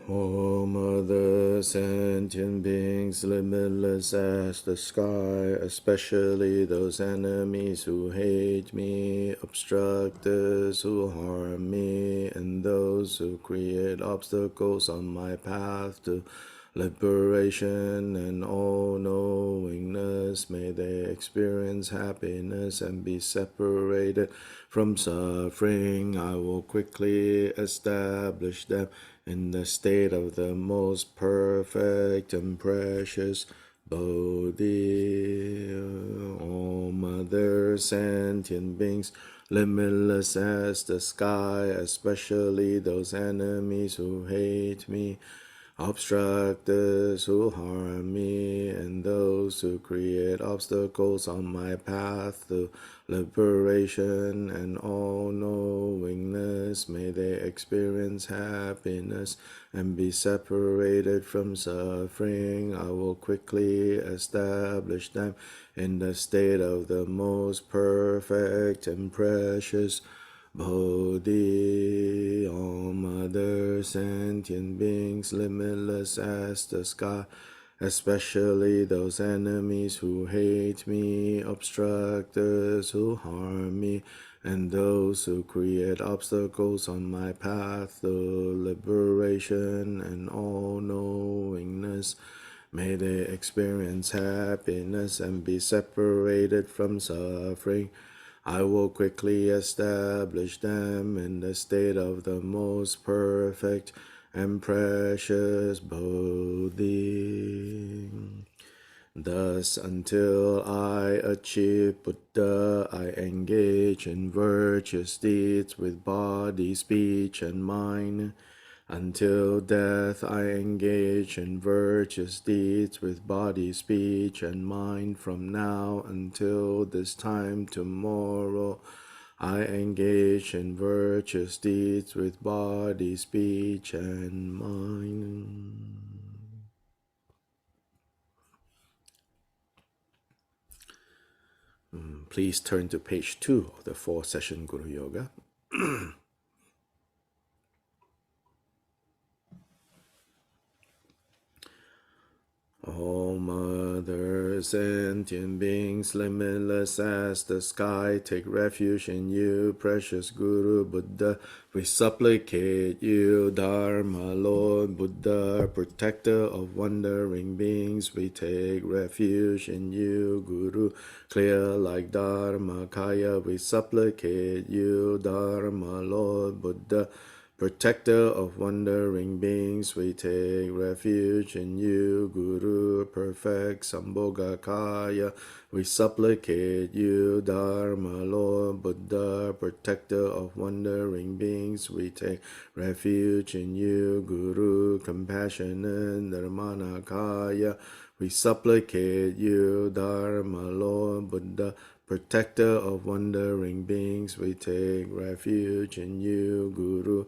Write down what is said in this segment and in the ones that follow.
O Mother, sentient beings, limitless as the sky, especially those enemies who hate me, obstructors who harm me, and those who create obstacles on my path to liberation and all-knowingness. May they experience happiness and be separated from suffering. I will quickly establish them in the state of the most perfect and precious Bodhi. O Mother, sentient beings, limitless as the sky, especially those enemies who hate me, obstructors who harm me, and those who create obstacles on my path to liberation and all-knowingness. May they experience happiness and be separated from suffering. I will quickly establish them in the state of the most perfect and precious Bodhi. All Mother, sentient beings, limitless as the sky, especially those enemies who hate me, obstructors who harm me, and those who create obstacles on my path to liberation and all-knowingness. May they experience happiness and be separated from suffering. I will quickly establish them in the state of the most perfect and precious Bodhi. Thus, until I achieve Buddha, I engage in virtuous deeds with body, speech, and mind. Until death, I engage in virtuous deeds with body, speech, and mind. From now until this time tomorrow, I engage in virtuous deeds with body, speech, and mind. Please turn to page 2 of the 4-session Guru Yoga. All Mother, sentient beings, limitless as the sky, take refuge in you, precious Guru Buddha. We supplicate you, Dharma Lord Buddha, protector of wandering beings. We take refuge in you, Guru, clear like Dharmakaya. We supplicate you, Dharma Lord Buddha, protector of wandering beings. We take refuge in you, Guru, perfect Sambhogakaya. We supplicate you, Dharma Lord Buddha, protector of wandering beings. We take refuge in you, Guru, compassionate Dharmanakaya. We supplicate you, Dharma Lord Buddha, protector of wandering beings. We take refuge in you, Guru,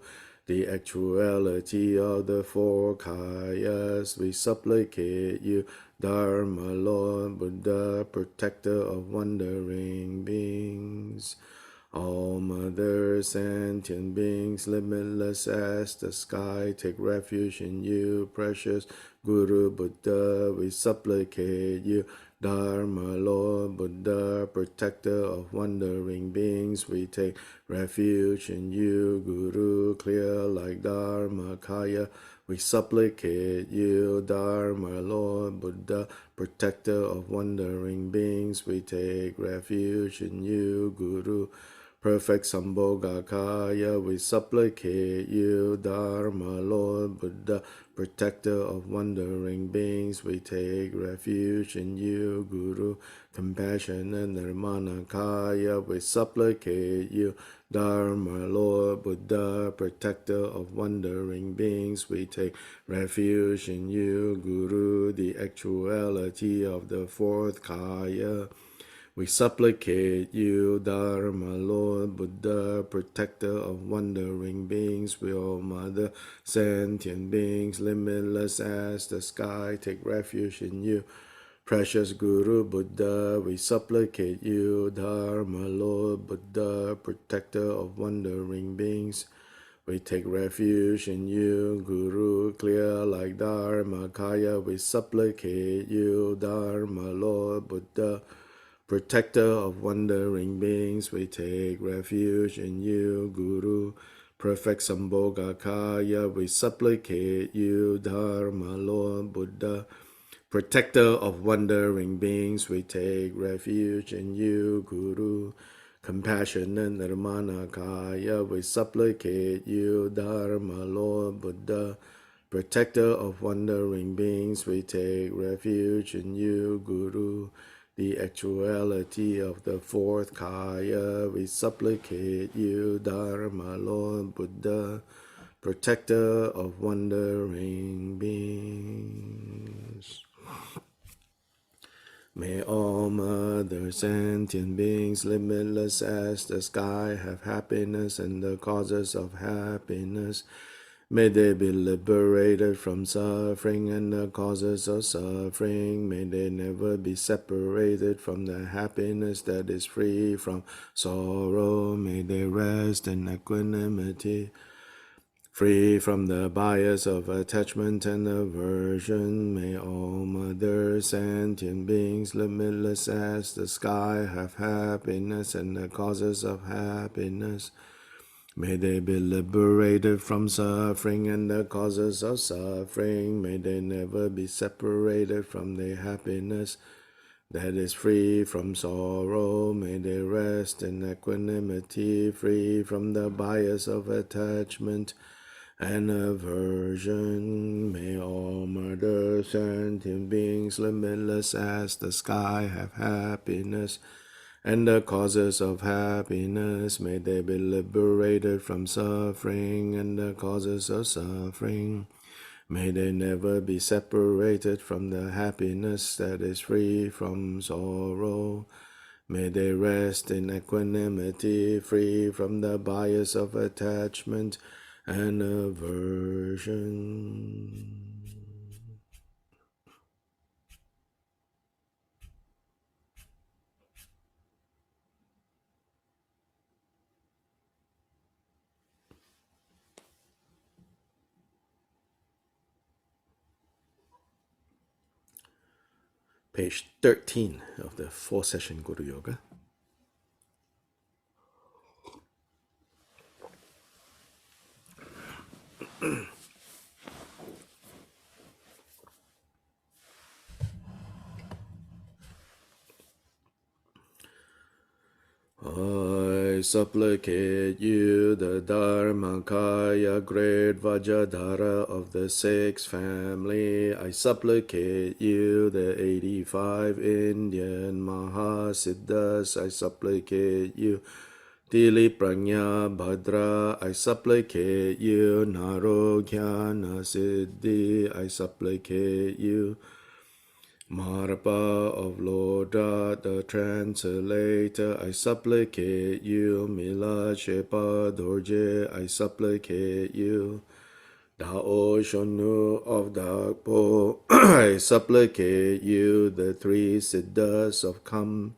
the actuality of the four kayas. We supplicate you, Dharma Lord Buddha, protector of wandering beings. All Mother, sentient beings, limitless as the sky, take refuge in you, precious Guru Buddha. We supplicate you, Dharma Lord Buddha, protector of wandering beings. We take refuge in you, Guru, clear like Dharmakaya. We supplicate you, Dharma Lord Buddha, protector of wandering beings. We take refuge in you, Guru, perfect Sambhogakaya. We supplicate you, Dharma Lord Buddha, protector of wandering beings. We take refuge in you, Guru, compassion and Nirmanakaya. We supplicate you, Dharma Lord Buddha, protector of wandering beings. We take refuge in you, Guru, the actuality of the fourth Kaya. We supplicate you, Dharma Lord Buddha, protector of wandering beings. We, all Mother, sentient beings, limitless as the sky, take refuge in you, precious Guru Buddha. We supplicate you, Dharma Lord Buddha, protector of wandering beings. We take refuge in you, Guru, clear like Dharmakaya. We supplicate you, Dharma, Lord, Buddha, protector of wandering beings. We take refuge in you, Guru, perfect Sambhogakaya. We supplicate you, Dharma, Lord, Buddha, protector of wandering beings. We take refuge in you, Guru, compassionate Nirmanakaya. We supplicate you, Dharma, Lord, Buddha, protector of wandering beings. We take refuge in you, Guru, the actuality of the fourth Kaya. We supplicate you, Dharma, Lord, Buddha, protector of wandering beings. May all mother sentient beings, limitless as the sky, have happiness and the causes of happiness. May they be liberated from suffering and the causes of suffering. May they never be separated from the happiness that is free from sorrow. May they rest in equanimity, free from the bias of attachment and aversion. May all mother sentient beings, limitless as the sky, have happiness and the causes of happiness. May they be liberated from suffering and the causes of suffering. May they never be separated from the happiness that is free from sorrow. May they rest in equanimity, free from the bias of attachment and aversion. May all mother sentient beings, limitless as the sky, have happiness and the causes of happiness. May they be liberated from suffering and the causes of suffering. May they never be separated from the happiness that is free from sorrow. May they rest in equanimity, free from the bias of attachment and aversion. Page 13 of the 4-session Guru Yoga. I supplicate you, the Dharmakaya, great Vajradhara of the sixth family. I supplicate you, the 85 Indian Mahasiddhas. I supplicate you, Dili Prajna Bhadra. I supplicate you, Naroghyana Siddhi. I supplicate you, Marpa of Lodra, the translator. I supplicate you, Mila Shepa Dorje. I supplicate you, Dao Shonu of Dakpo. I supplicate you, the three Siddhas of Kam.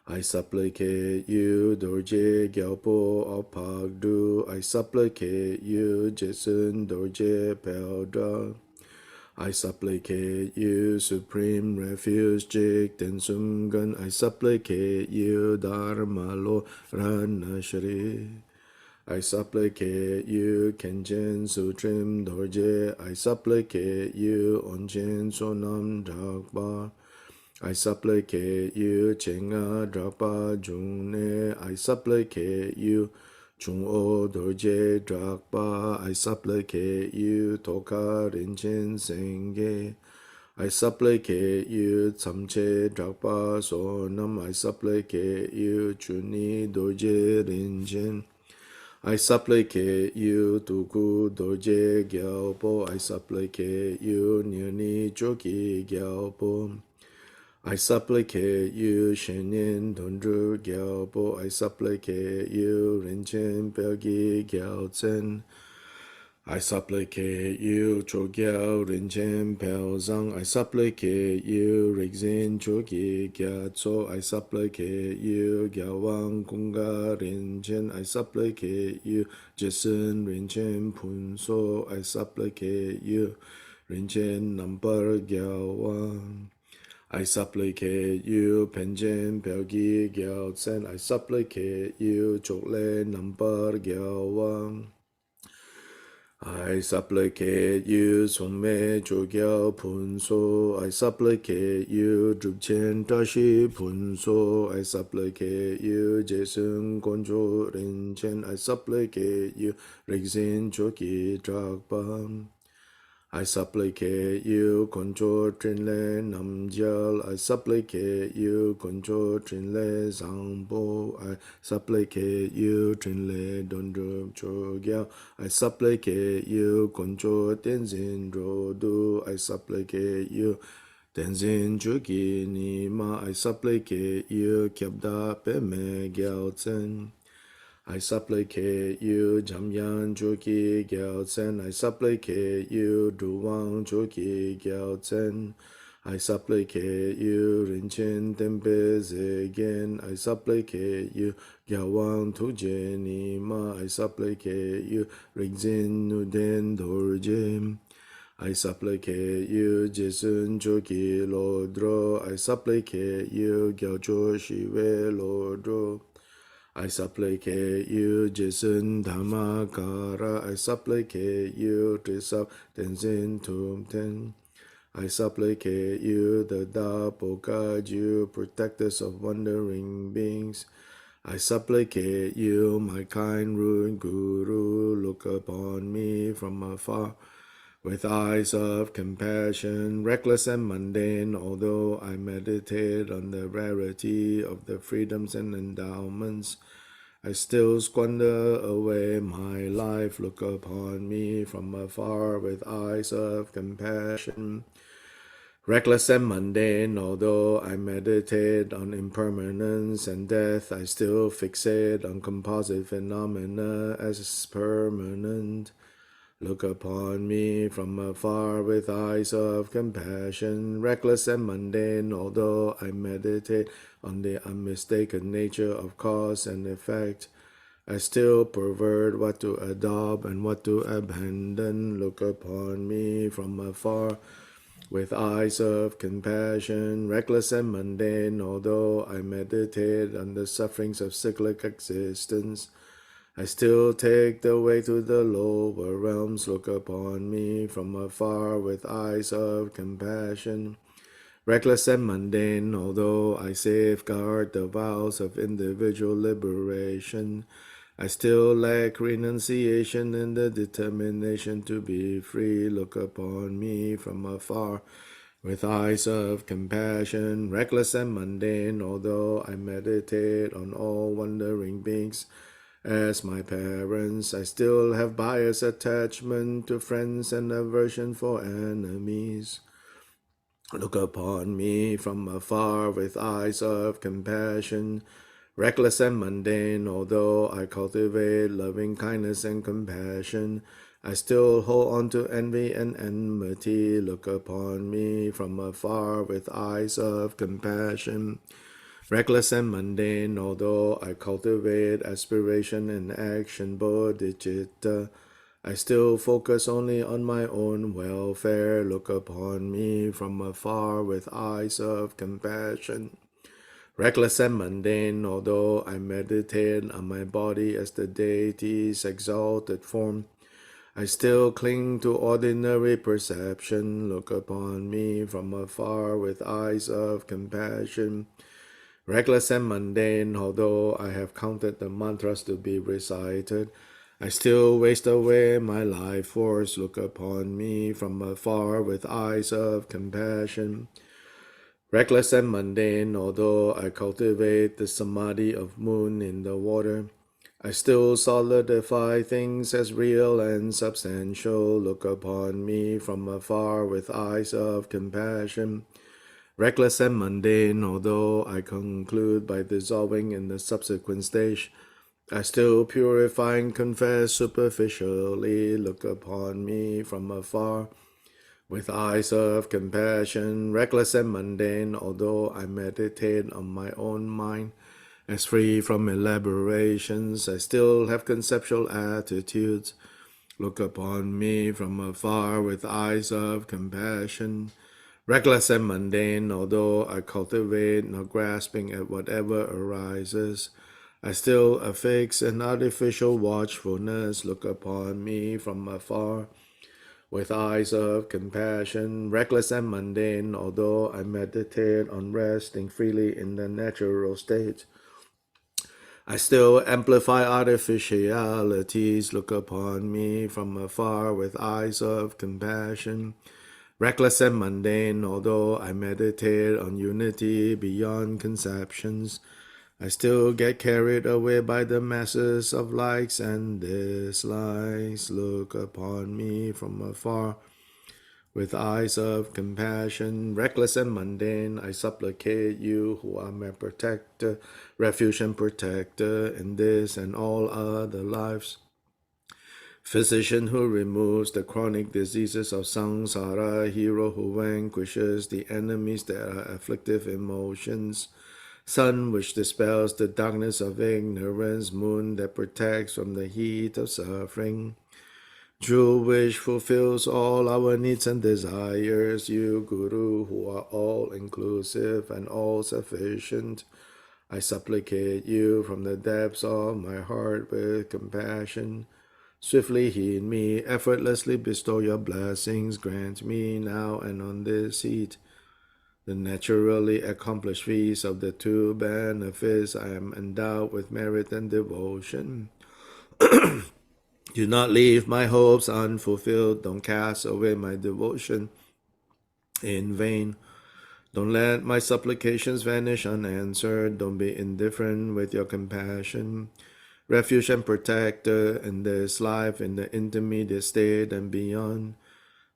I supplicate you, Dorje Gyalpo of Phakdru. I supplicate you, Jitsen Dorje Peldra. I supplicate you, Supreme Refuge, Jikten Sumgon. I supplicate you, Dharma Lo Ranashri. I supplicate you, Kenjen Sutrim Dorje. I supplicate you, Onjen Sonam Drakpa. I supplicate you, Chenga Drakpa June. I supplicate you, Chung O Dorje Drakpa. I supplicate you, Toka Rinchen Senge. I supplicate you, Tsamche Drakpa Sonam. I supplicate you, Chuni Dorje Rinchen. I supplicate you, Tuku Dorje Gyalpo. I supplicate you, Nyani Choki Gyalpo. I supplicate you, Shenyan Dondru Gyalpo. I supplicate you, Rinchen Pelgi Gyaltsen. I supplicate you, Chogyao Rinchen Pel Zang. I supplicate you, Rigzin Chogi Gyatso. I supplicate you, Gyawang Kunga Rinchen. I supplicate you, Jason Rinchen Punso. I supplicate you, Rinchen Nambar Gyawang. I supplicate you, Penjen Pelgi Gyao Tsen. I supplicate you, Chokle Nambar Gyawang. I supplicate you, Somme Chogyao Punso. I supplicate you, Drupchen Tashi Punso. I supplicate you, Jason Gonjo Rinchen. I supplicate you, Rixin Choki Drakbam. I supplicate you, Control Trinle Namjal. I supplicate you, Control Trinle Zangbo. I supplicate you, Trinle Dondrup Chogyao. I supplicate you, Control Tenzin Rodu. I supplicate you, Tenzin Chuki Nima. I supplicate you, Kyabda Peme Gyao Tsen. I supplicate you, Jamyan Chuki Gyao Tsen. I supplicate you, Duwang Chuki Gyao Tsen. I supplicate you, Rinchen Tempe Zegen. I supplicate you, Gyawang Tuje Nima. I supplicate you, Rigzin Nuden Dorjim. I supplicate you, Jason Chuki Lodro. I supplicate you, Gyao Shiwe Lodro. I supplicate you, Jason Dhammakara. I supplicate you, Trisap Tenzin Tumten. I supplicate you, the Dapokaju, protectors of wandering beings. I supplicate you, my kind rude Guru, look upon me from afar with eyes of compassion, reckless and mundane, although I meditate on the rarity of the freedoms and endowments, I still squander away my life. Look upon me from afar with eyes of compassion. Reckless and mundane, although I meditate on impermanence and death, I still fixate on composite phenomena as permanent. Look upon me from afar with eyes of compassion, reckless and mundane, although I meditate on the unmistaken nature of cause and effect. I still pervert what to adopt and what to abandon. Look upon me from afar with eyes of compassion, reckless and mundane, although I meditate on the sufferings of cyclic existence. I still take the way to the lower realms. Look upon me from afar with eyes of compassion. Reckless and mundane, although I safeguard the vows of individual liberation, I still lack renunciation and the determination to be free. Look upon me from afar with eyes of compassion. Reckless and mundane, although I meditate on all wandering beings as my parents, I still have bias attachment to friends and aversion for enemies. Look upon me from afar with eyes of compassion. Reckless and mundane, although I cultivate loving kindness and compassion, I still hold on to envy and enmity. Look upon me from afar with eyes of compassion. Reckless and mundane, although I cultivate aspiration and action, bodhicitta, I still focus only on my own welfare. Look upon me from afar with eyes of compassion. Reckless and mundane, although I meditate on my body as the deity's exalted form, I still cling to ordinary perception. Look upon me from afar with eyes of compassion. Reckless and mundane, although I have counted the mantras to be recited, I still waste away my life force. Look upon me from afar with eyes of compassion. Reckless and mundane, although I cultivate the samadhi of moon in the water, I still solidify things as real and substantial. Look upon me from afar with eyes of compassion. Reckless and mundane, although I conclude by dissolving in the subsequent stage, I still purify and confess superficially, look upon me from afar with eyes of compassion, reckless and mundane, although I meditate on my own mind. As free from elaborations, I still have conceptual attitudes. Look upon me from afar with eyes of compassion. Reckless and mundane, although I cultivate, not grasping at whatever arises, I still affix an artificial watchfulness. Look upon me from afar with eyes of compassion. Reckless and mundane, although I meditate on resting freely in the natural state, I still amplify artificialities. Look upon me from afar with eyes of compassion. Reckless and mundane, although I meditate on unity beyond conceptions, I still get carried away by the masses of likes and dislikes. Look upon me from afar with eyes of compassion, reckless and mundane, I supplicate you who are my protector, refuge and protector in this and all other lives. Physician who removes the chronic diseases of samsara, hero who vanquishes the enemies that are afflictive emotions, sun which dispels the darkness of ignorance, moon that protects from the heat of suffering, true which fulfills all our needs and desires, you Guru who are all-inclusive and all-sufficient, I supplicate you from the depths of my heart with compassion. Swiftly heed me, effortlessly bestow your blessings, grant me now and on this seat the naturally accomplished feast of the two benefits. I am endowed with merit and devotion. Do not leave my hopes unfulfilled. Don't cast away my devotion in vain. Don't let my supplications vanish unanswered. Don't be indifferent with your compassion. Refuge and protector in this life, in the intermediate state and beyond.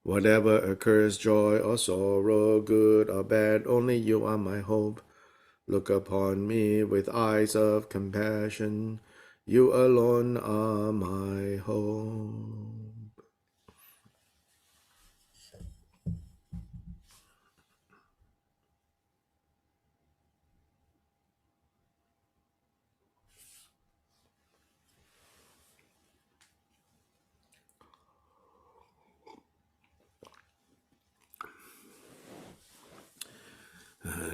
Whatever occurs, joy or sorrow, good or bad, only you are my hope. Look upon me with eyes of compassion. You alone are my hope.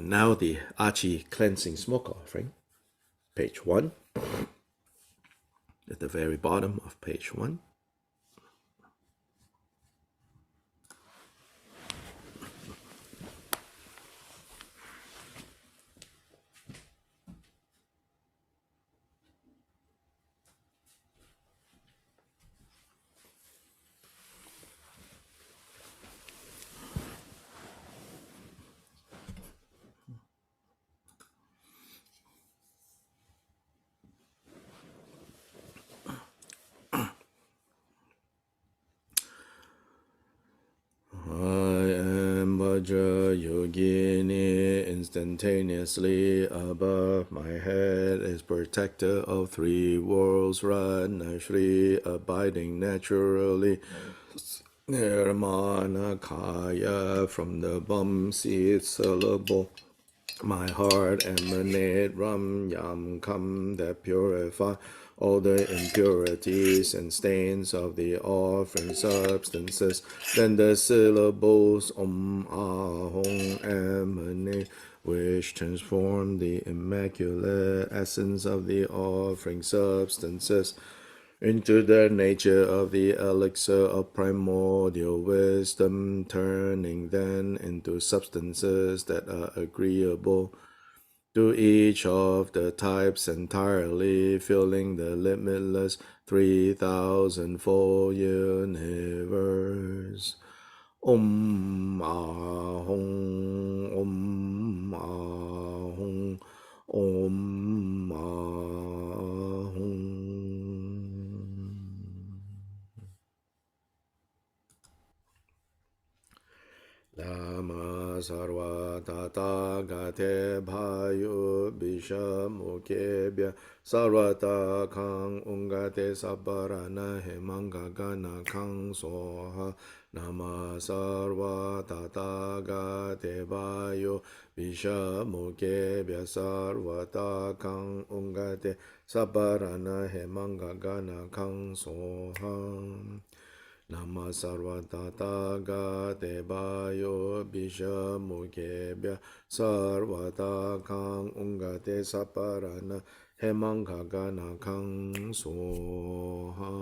Now the Achi cleansing smoke offering, page 1, at the very bottom of page 1. I am Vajra Yogini, instantaneously above my head is protector of three worlds, Ratna Shri, abiding naturally, Nirmana Kaya, from the bum seed syllable. My heart emanate Ram Yam Kam that purify all the impurities and stains of the offering substances. Then the syllables Ah Hong emanate, which transform the immaculate essence of the offering substances into the nature of the elixir of primordial wisdom, turning then into substances that are agreeable to each of the types entirely, filling the limitless 3,000-fold universe. Om Ahong, Om Ahong, Om Ahong. Lama sarva tata gate bhayo bisha mukebya sarvata kang ungate sabarana hemanga gana kang soha nama sarva tata gate bhayo bisha mukebya sarvata kang ungate sabarana hemanga gana kang soha Nama sarvata gate bayo bisha mukebya sarvata kang ungate saparana hemanga gana kang soha.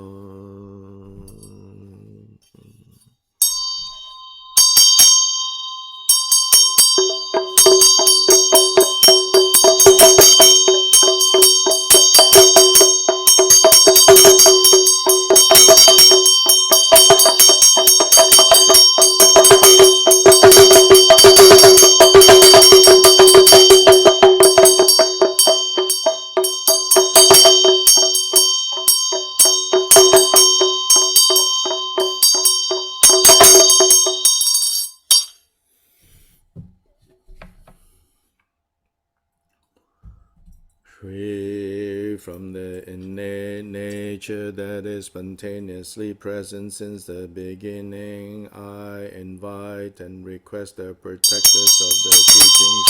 Free from the innate nature that is spontaneously present since the beginning, I invite and request the protectors of the teachings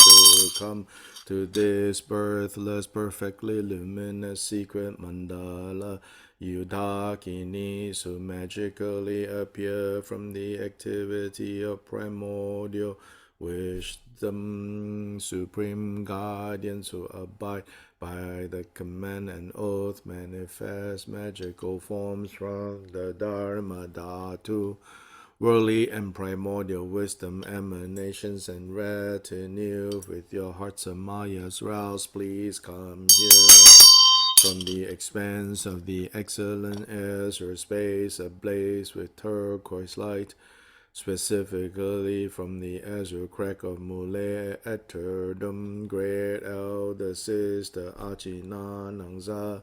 to come to this birthless, perfectly luminous secret mandala. Yudhakinis who magically appear from the activity of primordial wisdom, supreme guardians who abide by the command and oath, manifest magical forms from the Dharma Dhatu, worldly and primordial wisdom, emanations and retinue. With your hearts and mayas roused, please come here. From the expanse of the excellent azure space ablaze with turquoise light, specifically from the azure crack of Mule Eterdum, great elder sister Achi Nanangza,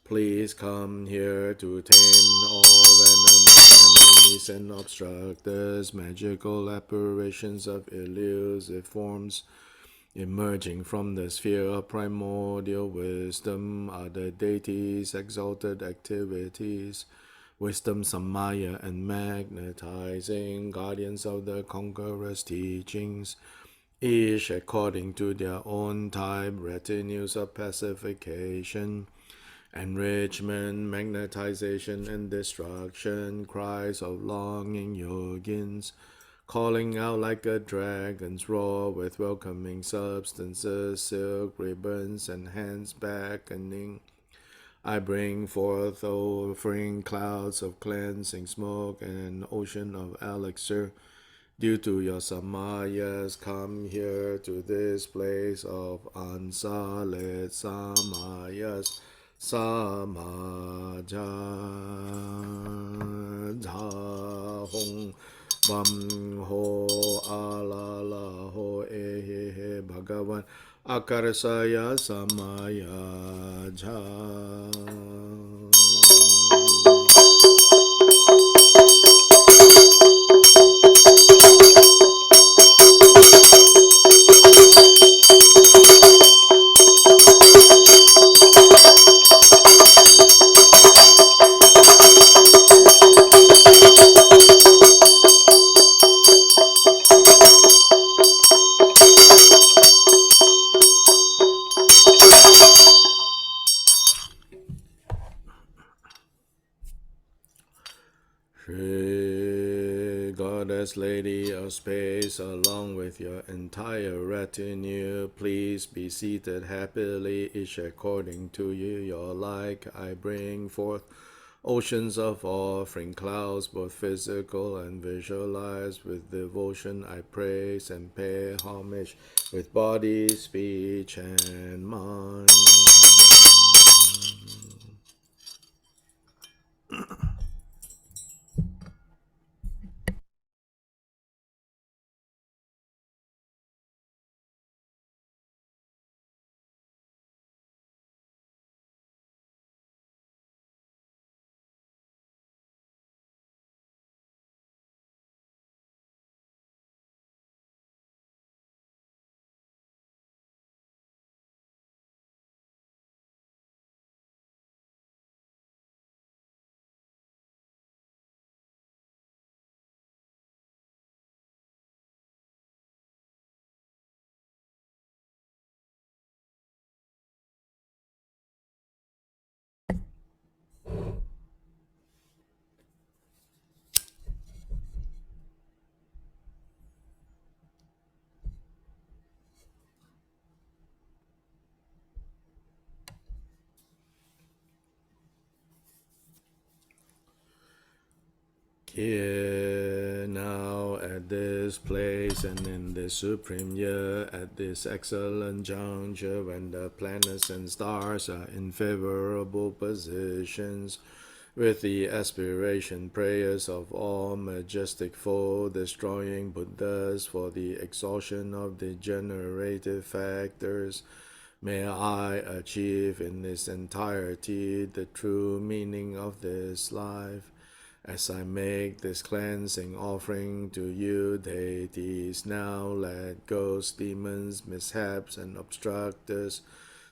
please come here to tame all venomous enemies and obstructors, magical apparitions of elusive forms emerging from the sphere of primordial wisdom are the deities' exalted activities, wisdom, samaya, and magnetizing, guardians of the conqueror's teachings, each according to their own type, retinues of pacification, enrichment, magnetization, and destruction, cries of longing yogins, calling out like a dragon's roar with welcoming substances, silk ribbons, and hands beckoning. I bring forth offering clouds of cleansing smoke and an ocean of elixir. Due to your samayas, come here to this place of unsullied samayas. Samaja hong bam ho alala ho he bhagavan akarsaya samaya ja. Goddess Lady of Space, along with your entire retinue, please be seated happily, each according to your like. I bring forth oceans of offering clouds, both physical and visualized. With devotion I praise and pay homage with body, speech, and mind. Here now at this place and in this supreme year, at this excellent juncture, when the planets and stars are in favorable positions, with the aspiration prayers of all majestic foe destroying Buddhas for the exhaustion of the generative factors, may I achieve in its entirety the true meaning of this life. As I make this cleansing offering to you, deities, now let ghosts, demons, mishaps, and obstructors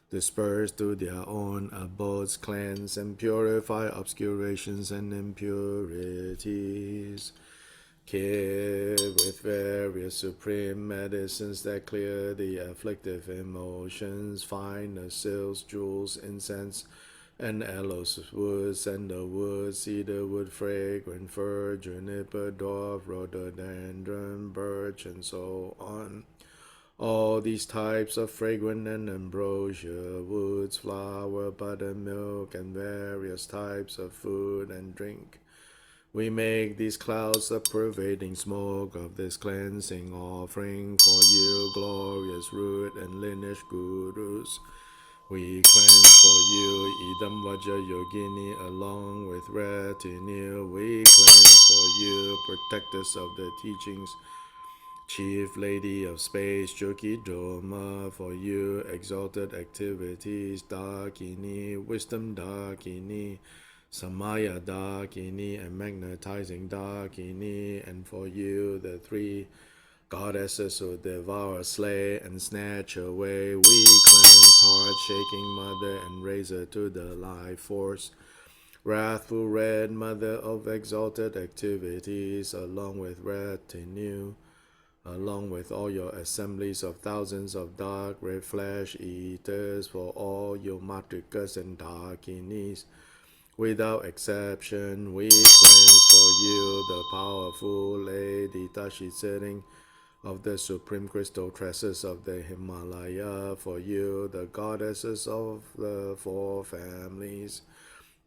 disperse to their own abodes, cleanse and purify obscurations and impurities. Care with various supreme medicines that clear the afflictive emotions, finer silks, jewels, incense, and aloes wood, sandalwood, cedar wood, fragrant fir, juniper, dwarf, rhododendron, birch, and so on. All these types of fragrant and ambrosia woods, flour, buttermilk, and various types of food and drink. We make these clouds the pervading smoke of this cleansing offering for you, glorious root and lineage gurus. We cleanse for you, Idam Vaja Yogini, along with retinue. We cleanse for you, protectors of the teachings, Chief Lady of Space, Joki Doma, for you, exalted activities, Dakini, Wisdom Dakini, Samaya Dakini, and Magnetizing Dakini, and for you, the three goddesses who devour, slay, and snatch away. We cleanse heart-shaking mother and raise her to the life force. Wrathful red mother of exalted activities, along with retinue, along with all your assemblies of thousands of dark red flesh eaters, for all your matrikas and dakinis. Without exception, we cleanse for you the powerful Lady Tashi sitting of the supreme crystal tresses of the Himalaya, for you, the goddesses of the four families,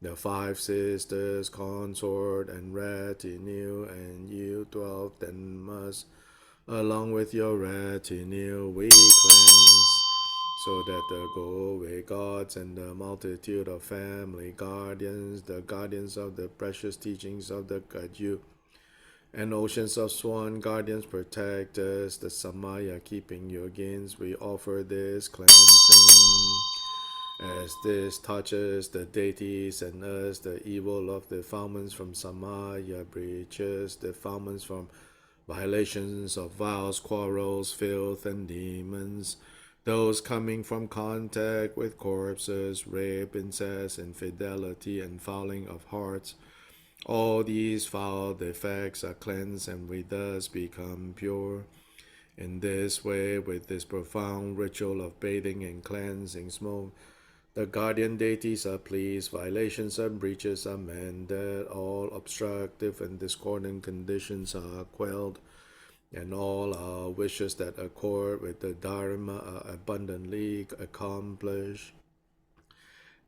the five sisters, consort, and retinue, and you 12 Tenmas, along with your retinue, we cleanse, so that the go-away gods and the multitude of family guardians, the guardians of the precious teachings of the Kagyu, and oceans of swan guardians protect us, the Samaya keeping yogins, we offer this cleansing. As this touches the deities and us, the evil of defilements from Samaya breaches, defilements from violations of vows, quarrels, filth, and demons, those coming from contact with corpses, rape, incest, infidelity, and fouling of hearts. All these foul defects are cleansed, and we thus become pure. In this way, with this profound ritual of bathing and cleansing smoke, the guardian deities are pleased, violations and breaches are mended, all obstructive and discordant conditions are quelled, and all our wishes that accord with the Dharma are abundantly accomplished.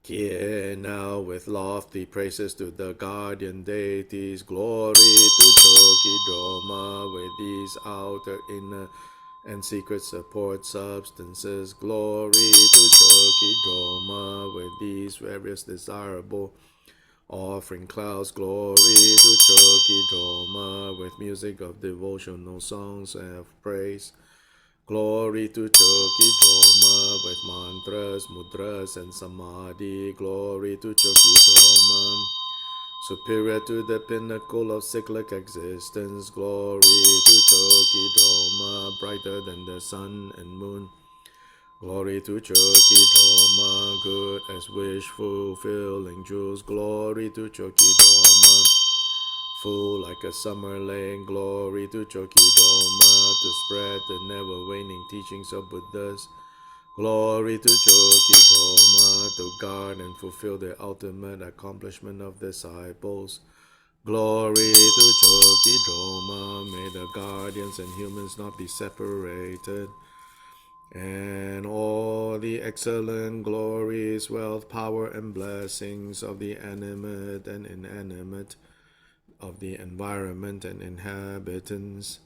Here now with lofty praises to the guardian deities, glory to Choki Droma, with these outer, inner, and secret support substances. Glory to Choki Droma, with these various desirable offering clouds. Glory to Choki Droma, with music of devotional songs and of praise. Glory to Choki Droma, with mantras, mudras, and samadhi. Glory to Choki Droma, superior to the pinnacle of cyclic existence. Glory to Choki Droma, brighter than the sun and moon. Glory to Choki Droma, good as wish fulfilling jewels. Glory to Choki Droma, full like a summer lane. Glory to Choki Doma, to spread the never waning teachings of Buddhas. Glory to Choki Doma, to guard and fulfill the ultimate accomplishment of disciples. Glory to Choki Doma, may the guardians and humans not be separated, and all the excellent glories, wealth, power, and blessings of the animate and inanimate, of the environment and inhabitants.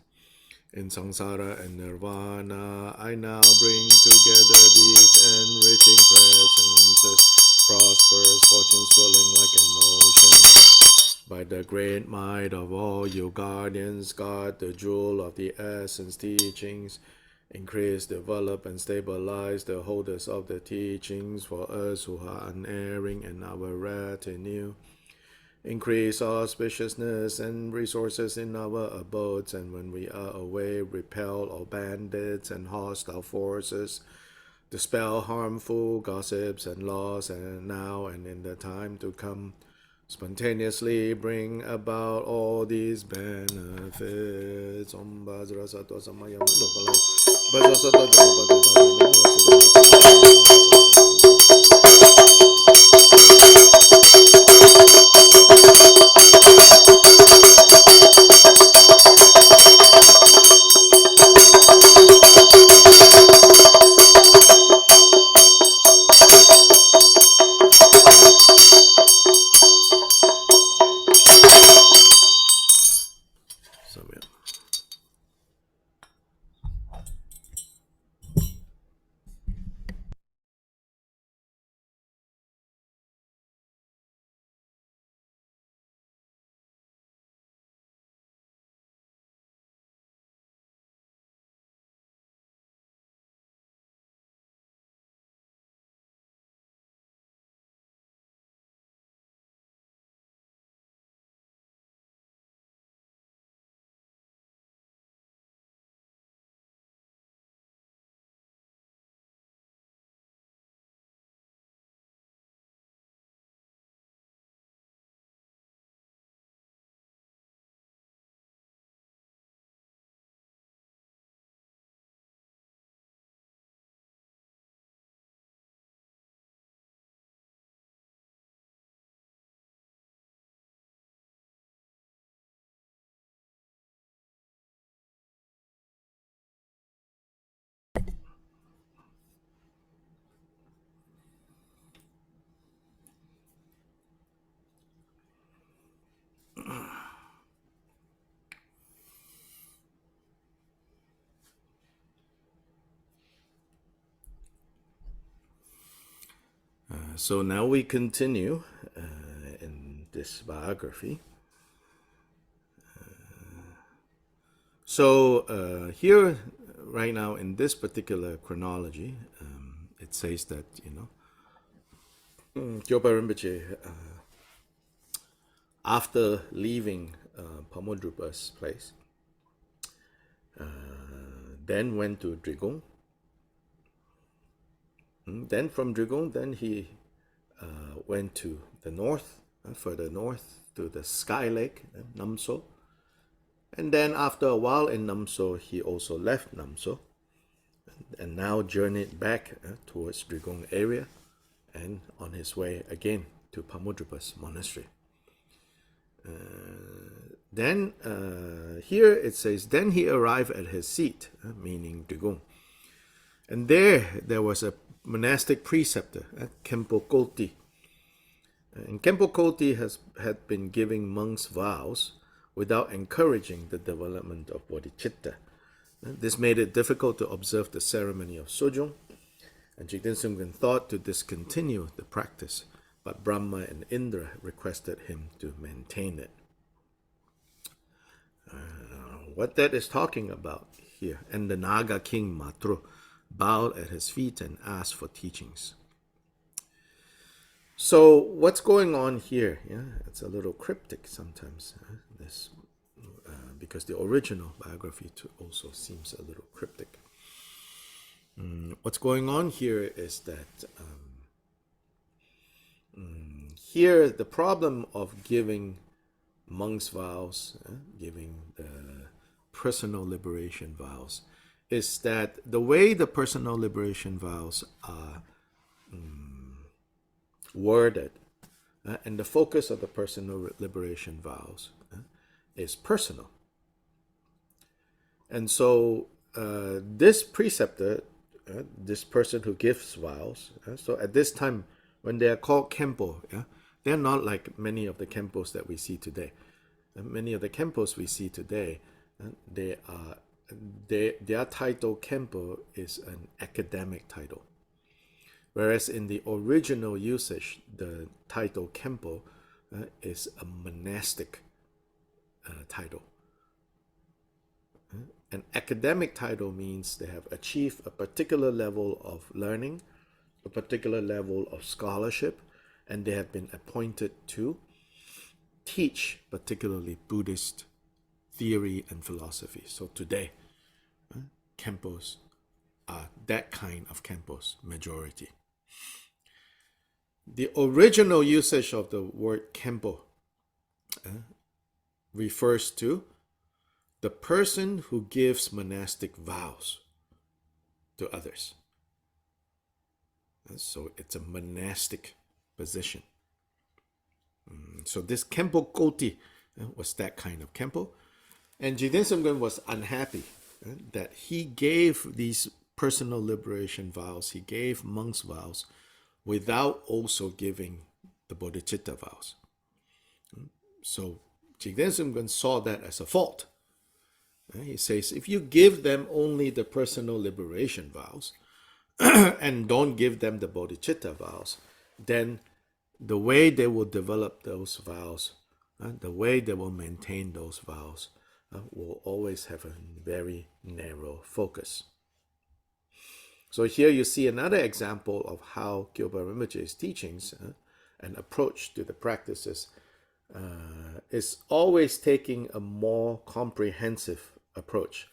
In samsara and nirvana, I now bring together these enriching presences, prosperous fortunes flowing like an ocean. By the great might of all you guardians, guard the jewel of the essence teachings. Increase, develop, and stabilize the holders of the teachings for us who are unerring in our retinue. Increase auspiciousness and resources in our abodes, and when we are away, repel all bandits and hostile forces. Dispel harmful gossips and laws, and now and in the time to come. Spontaneously bring about all these benefits. Om Bhadra Sattva Samaya Manupala. Bhadra Sattva So now we continue in this biography. So here, right now, in this particular chronology, it says that, Kyopa Rinpoche, after leaving Phakmodrupa's place, then went to Drigung. Then from Drigung, then he went to the north, further north to the Sky Lake, Namso. And then after a while in Namso, he also left Namso and now journeyed back towards Drigung area and on his way again to Phakmodrupa's monastery. Then here it says, then he arrived at his seat, meaning Drigung. And there was a monastic preceptor, Khenpo Kolti. And Khenpo Kolti had been giving monks vows without encouraging the development of bodhicitta. This made it difficult to observe the ceremony of Sojong, and Jikten Sumgon thought to discontinue the practice, but Brahma and Indra requested him to maintain it. What that is talking about here, and the Naga king Matru bowed at his feet and asked for teachings. So what's going on here? It's a little cryptic sometimes, because the original biography also seems a little cryptic. What's going on here is that here the problem of giving monks vows, giving the personal liberation vows, is that the way the personal liberation vows are worded, and the focus of the personal liberation vows is personal. And so this preceptor, this person who gives vows, so at this time when they are called Khenpo, they're not like many of the Khenpos that we see today. many of the Khenpos we see today, their title Khenpo is an academic title. Whereas in the original usage, the title Khenpo is a monastic title. An academic title means they have achieved a particular level of learning, a particular level of scholarship, and they have been appointed to teach particularly Buddhist theory and philosophy. So today, Khenpos are that kind of Khenpos, majority. The original usage of the word Khenpo refers to the person who gives monastic vows to others. So it's a monastic position. So this Khenpo Kolti was that kind of Khenpo. And Jikten Sumgon was unhappy that he gave these personal liberation vows, he gave monks vows, without also giving the bodhicitta vows. So Jikten Sumgon saw that as a fault. He says, if you give them only the personal liberation vows and don't give them the bodhicitta vows, then the way they will develop those vows, the way they will maintain those vows, will always have a very narrow focus. So here you see another example of how Gyalpa Rinpoche's teachings and approach to the practices is always taking a more comprehensive approach,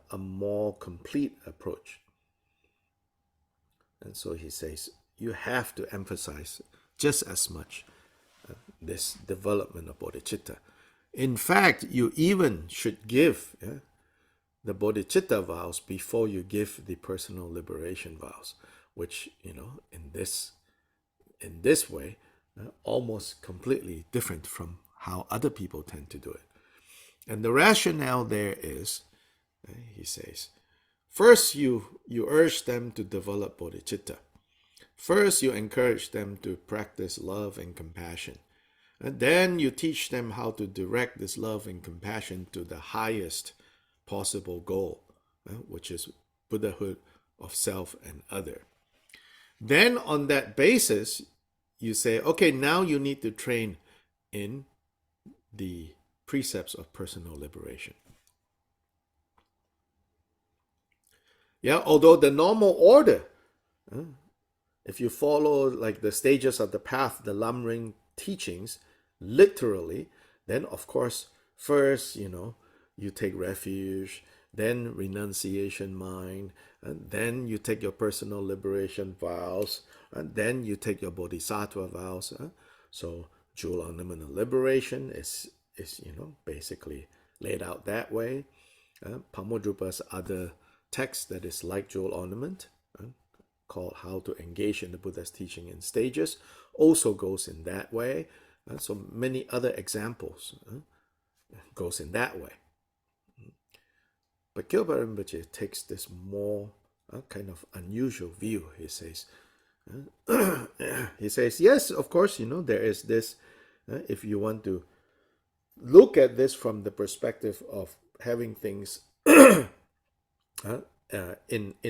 a more complete approach. And so he says, you have to emphasize just as much this development of bodhicitta. In fact, you even should give the bodhicitta vows before you give the personal liberation vows, which, in this way, almost completely different from how other people tend to do it. And the rationale there is, he says, first you urge them to develop bodhicitta. First you encourage them to practice love and compassion. And then you teach them how to direct this love and compassion to the highest possible goal, which is Buddhahood of self and other. Then on that basis, you say, okay, now you need to train in the precepts of personal liberation. Yeah, although the normal order, if you follow like the stages of the path, the lamrim teachings, literally, then of course, first, you take refuge, then renunciation mind, and then you take your personal liberation vows, and then you take your bodhisattva vows. So jewel ornament of liberation is basically laid out that way. Phakmodrupa's other text that is like jewel ornament, called How to Engage in the Buddha's Teaching in Stages, also goes in that way. So many other examples goes in that way. But Gyalpa Rinpoche takes this more kind of unusual view. He says, yes, of course, there is this. If you want to look at this from the perspective of having things in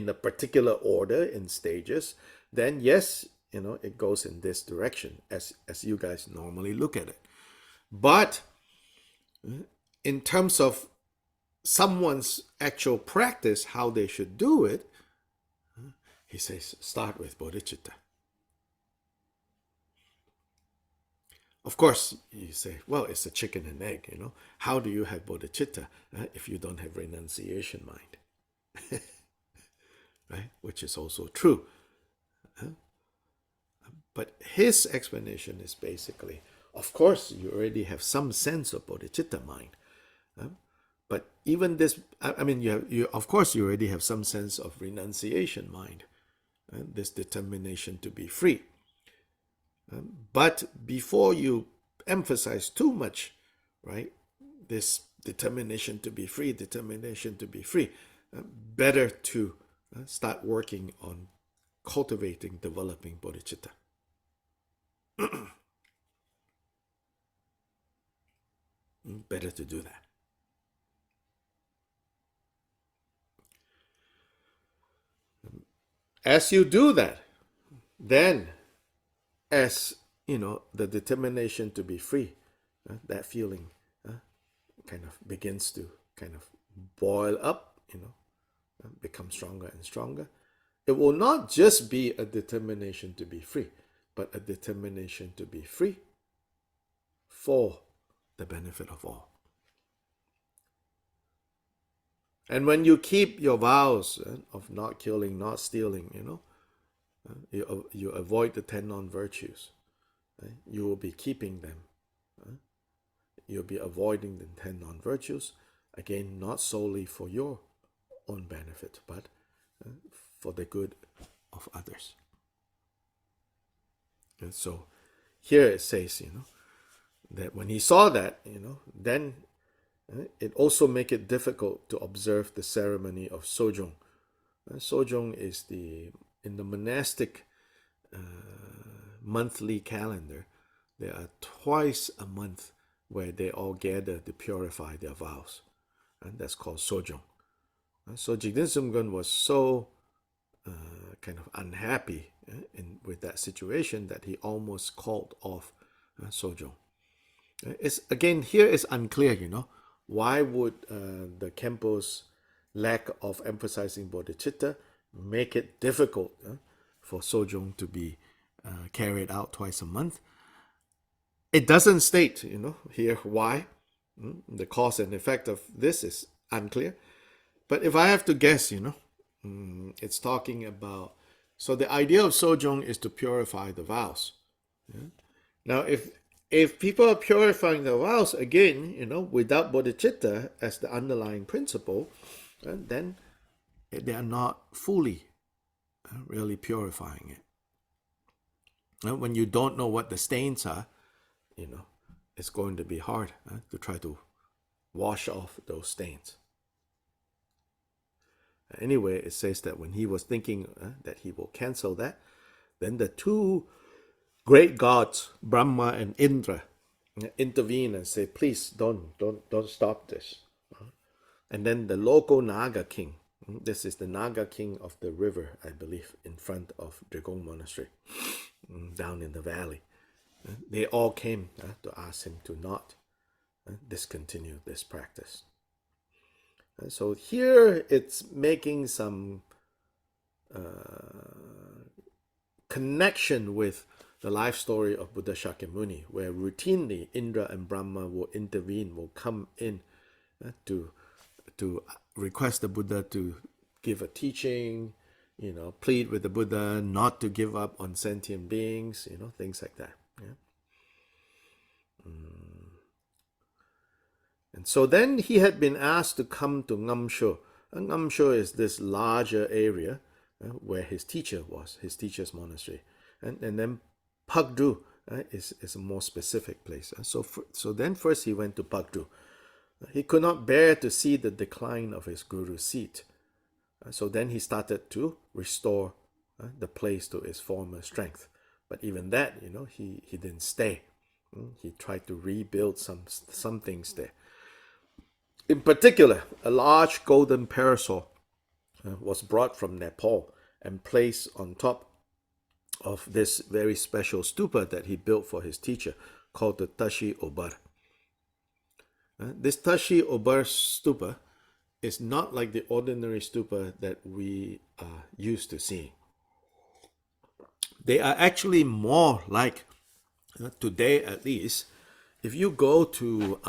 a particular order, in stages, then yes, it goes in this direction as you guys normally look at it. But in terms of someone's actual practice, how they should do it, he says, start with bodhicitta. Of course, you say, well, it's a chicken and egg, How do you have bodhicitta if you don't have renunciation mind? Right? Which is also true. But his explanation is basically, of course, you already have some sense of bodhicitta mind. But even this, you of course, you already have some sense of renunciation mind, this determination to be free. But before you emphasize too much, right, this determination to be free, better to start working on cultivating, developing bodhicitta. better to do that. As you do that, then as the determination to be free, that feeling kind of begins to kind of boil up, become stronger and stronger. It will not just be a determination to be free, but a determination to be free for the benefit of all. And when you keep your vows of not killing, not stealing, you avoid the 10 non-virtues. You will be keeping them. You'll be avoiding the 10 non-virtues. Again, not solely for your own benefit, but for the good of others. And so here it says, that when he saw that, then it also make it difficult to observe the ceremony of Sojong. Sojong is in the monastic monthly calendar, there are twice a month where they all gather to purify their vows. And that's called Sojong. So Jikten Sumgon was so kind of unhappy with that situation that he almost called off Sojong. Again, here is unclear, why would the Khenpo's lack of emphasizing bodhicitta make it difficult for Sojong to be carried out twice a month? It doesn't state, here why. The cause and effect of this is unclear. But if I have to guess, it's talking about, so the idea of Sojong is to purify the vows. Now, if people are purifying the vows, again, without bodhicitta as the underlying principle, then they are not fully really purifying it. When you don't know what the stains are, it's going to be hard to try to wash off those stains. Anyway, it says that when he was thinking that he will cancel that, then the two great gods, Brahma and Indra, intervene and say, please don't stop this. And then the local Naga king, this is the Naga king of the river, I believe, in front of Drigung monastery, down in the valley. They all came to ask him to not discontinue this practice. So here it's making some connection with the life story of Buddha Shakyamuni, where routinely Indra and Brahma will intervene, will come in to request the Buddha to give a teaching, plead with the Buddha not to give up on sentient beings, things like that. And so then he had been asked to come to Ngamsho. And Ngamsho is this larger area where his teacher was, his teacher's monastery. And then Phakdru is a more specific place. So then first he went to Phakdru. He could not bear to see the decline of his guru's seat. So then he started to restore the place to its former strength. But even that, he didn't stay. He tried to rebuild some things there. In particular, a large golden parasol was brought from Nepal and placed on top of this very special stupa that he built for his teacher, called the Tashi Wobar. This Tashi Wobar stupa is not like the ordinary stupa that we are used to seeing. They are actually more like, today at least, if you go to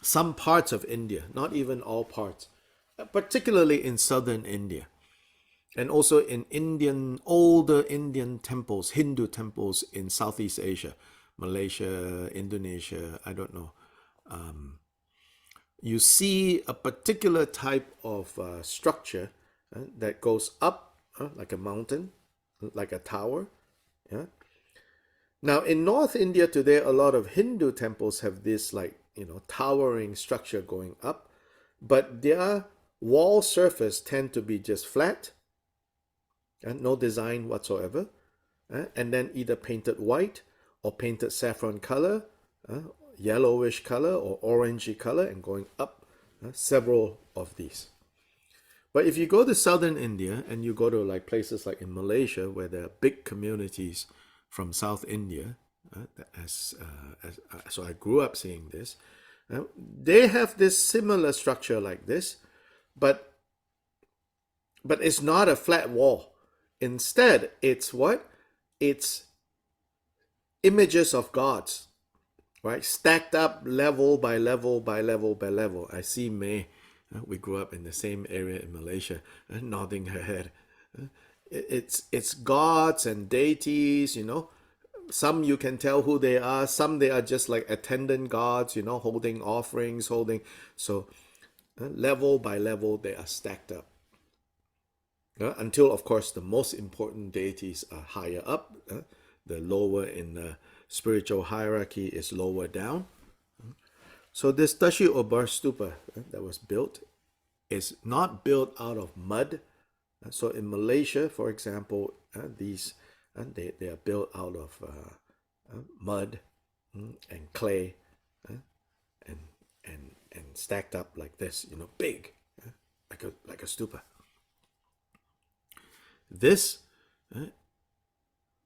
some parts of India, not even all parts, particularly in southern India, and also in older Indian temples, Hindu temples in Southeast Asia, Malaysia, Indonesia, I don't know, you see a particular type of structure that goes up like a mountain, like a tower. Now in North India today, a lot of Hindu temples have this towering structure going up, but their wall surface tend to be just flat and no design whatsoever, and then either painted white or painted saffron color, yellowish color or orangey color, and going up, several of these. But if you go to southern India and you go to like places like in Malaysia where there are big communities from South India, so I grew up seeing this. They have this similar structure like this, but it's not a flat wall. Instead, it's what? It's images of gods, right? Stacked up level by level by level by level. I see May. We grew up in the same area in Malaysia, nodding her head. It's gods and deities, Some you can tell who they are. Some they are just like attendant gods, holding offerings, So level by level they are stacked up. Until, of course, the most important deities are higher up. The lower in the spiritual hierarchy is lower down. So this Tashi Wobar stupa that was built is not built out of mud. So in Malaysia, for example, these they are built out of mud and clay and stacked up like this, big, like a stupa. This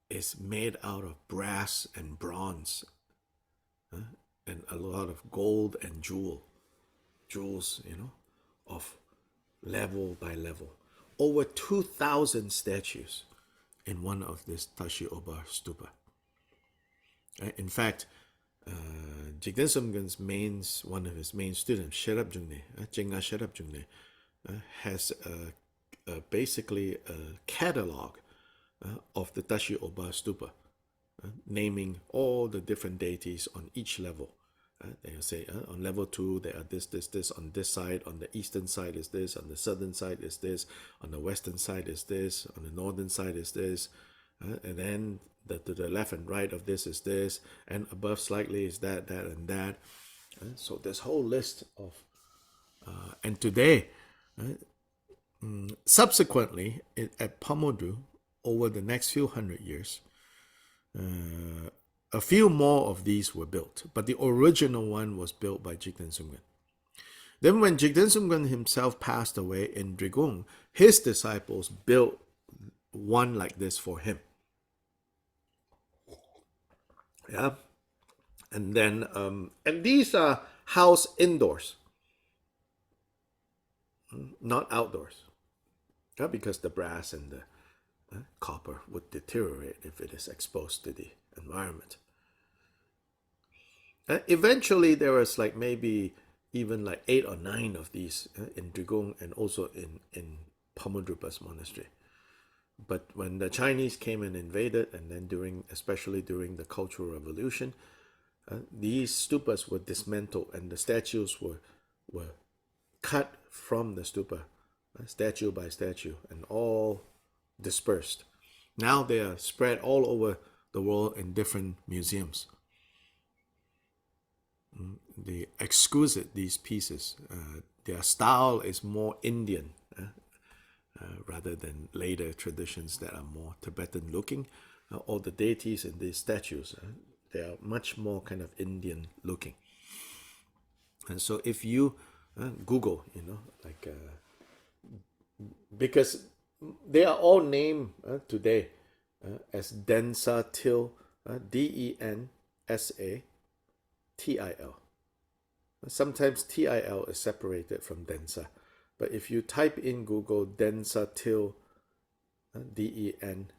is made out of brass and bronze and a lot of gold and jewels, of level by level. Over 2,000 statues in one of this Tashi Wobar stupa. In fact, Jikten Sumgon's one of his main students, Sherab Jungne, Jingga Sherab Jungne, has basically a catalog of the Tashi Wobar stupa, naming all the different deities on each level. They'll say on level 2 there are this, on this side, on the eastern side is this, on the southern side is this, on the western side is this, on the northern side is this, and then to the left and right of this is this, and above slightly is that, and that. So this whole list of, and today, subsequently at Phakmodrupa, over the next few hundred years, a few more of these were built, but the original one was built by Jikten Sumgon. Then when Jikten Sumgon himself passed away in Drigung, his disciples built one like this for him. Yeah. And then, and these are housed indoors, not outdoors. Yeah, because the brass and the copper would deteriorate if it is exposed to the environment. Eventually, there was like maybe even like 8 or 9 of these in Drigung and also in Phakmodrupa's monastery. But when the Chinese came and invaded, and then especially during the Cultural Revolution, these stupas were dismantled and the statues were cut from the stupa, statue by statue, and all dispersed. Now they are spread all over the world in different museums. The exquisite, these pieces. Their style is more Indian rather than later traditions that are more Tibetan looking. All the deities in these statues, they are much more kind of Indian looking. And so if you Google, because they are all named today as Densatil, Densatil. Sometimes TIL is separated from Densa. But if you type in Google Densatil, Densatil,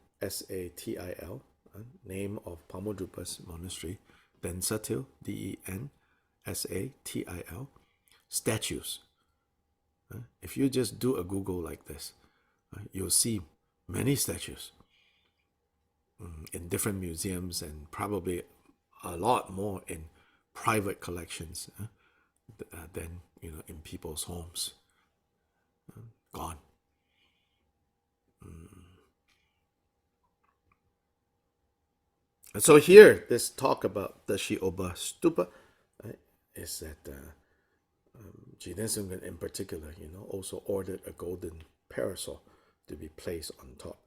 name of Phakmodrupa's monastery, Densatil, Densatil, statues. If you just do a Google like this, you'll see many statues in different museums and probably a lot more in private collections than in people's homes. Gone. And so here, this talk about the Tashi Wobar stupa is that Jikten Sumgon in particular, also ordered a golden parasol to be placed on top.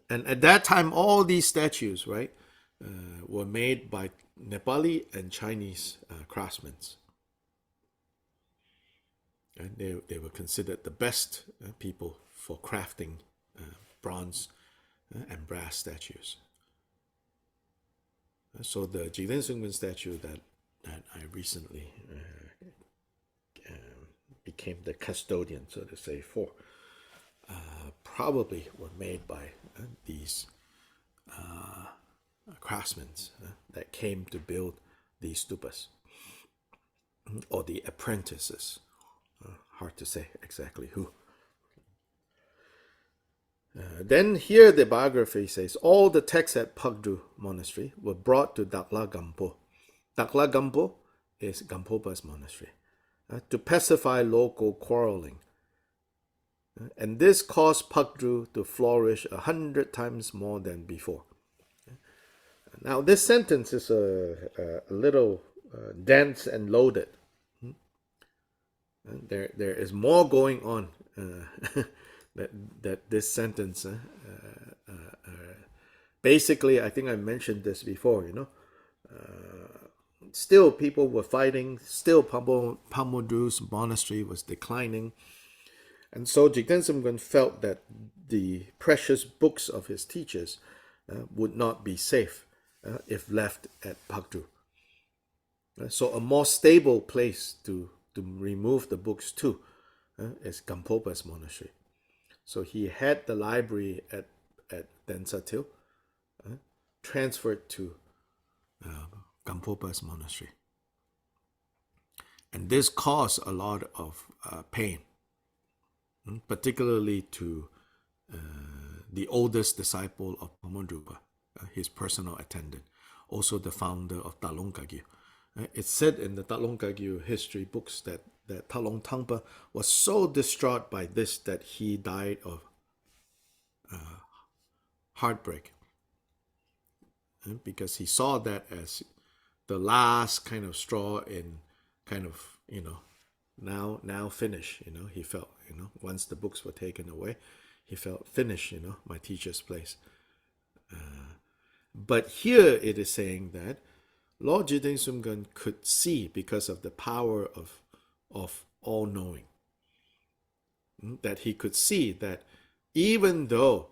And at that time, all these statues, right, were made by Nepali and Chinese craftsmen. And they were considered the best people for crafting bronze and brass statues. So the Jikten Sumgon statue that I recently became the custodian, so to say, for, probably were made by these craftsmen that came to build these stupas, or the apprentices. Hard to say exactly who. Then here the biography says, all the texts at Phakdru monastery were brought to Daklha Gampo. Daklha Gampo is Gampopa's monastery, to pacify local quarreling. And this caused Phakdru to flourish 100 times more than before. Now this sentence is a little dense and loaded. There is more going on that this sentence. Basically, I think I mentioned this before. Still people were fighting. Still Phakmodrupa's monastery was declining, and so Jikten Sumgon felt that the precious books of his teachers would not be safe if left at Phakdru. So a more stable place to remove the books to is Gampopa's monastery. So he had the library at Densatil transferred to Gampopa's monastery. And this caused a lot of pain, particularly to the oldest disciple of Phakmodrupa, his personal attendant, also the founder of Talong Kagyu. It's said in the Talong Kagyu history books that Talong Tangpa was so distraught by this that he died of heartbreak, because he saw that as the last kind of straw in kind of, now finish. He felt, once the books were taken away, he felt finish, my teacher's place. But here it is saying that Lord Jikten Sumgon could see, because of the power of all-knowing, that he could see that even though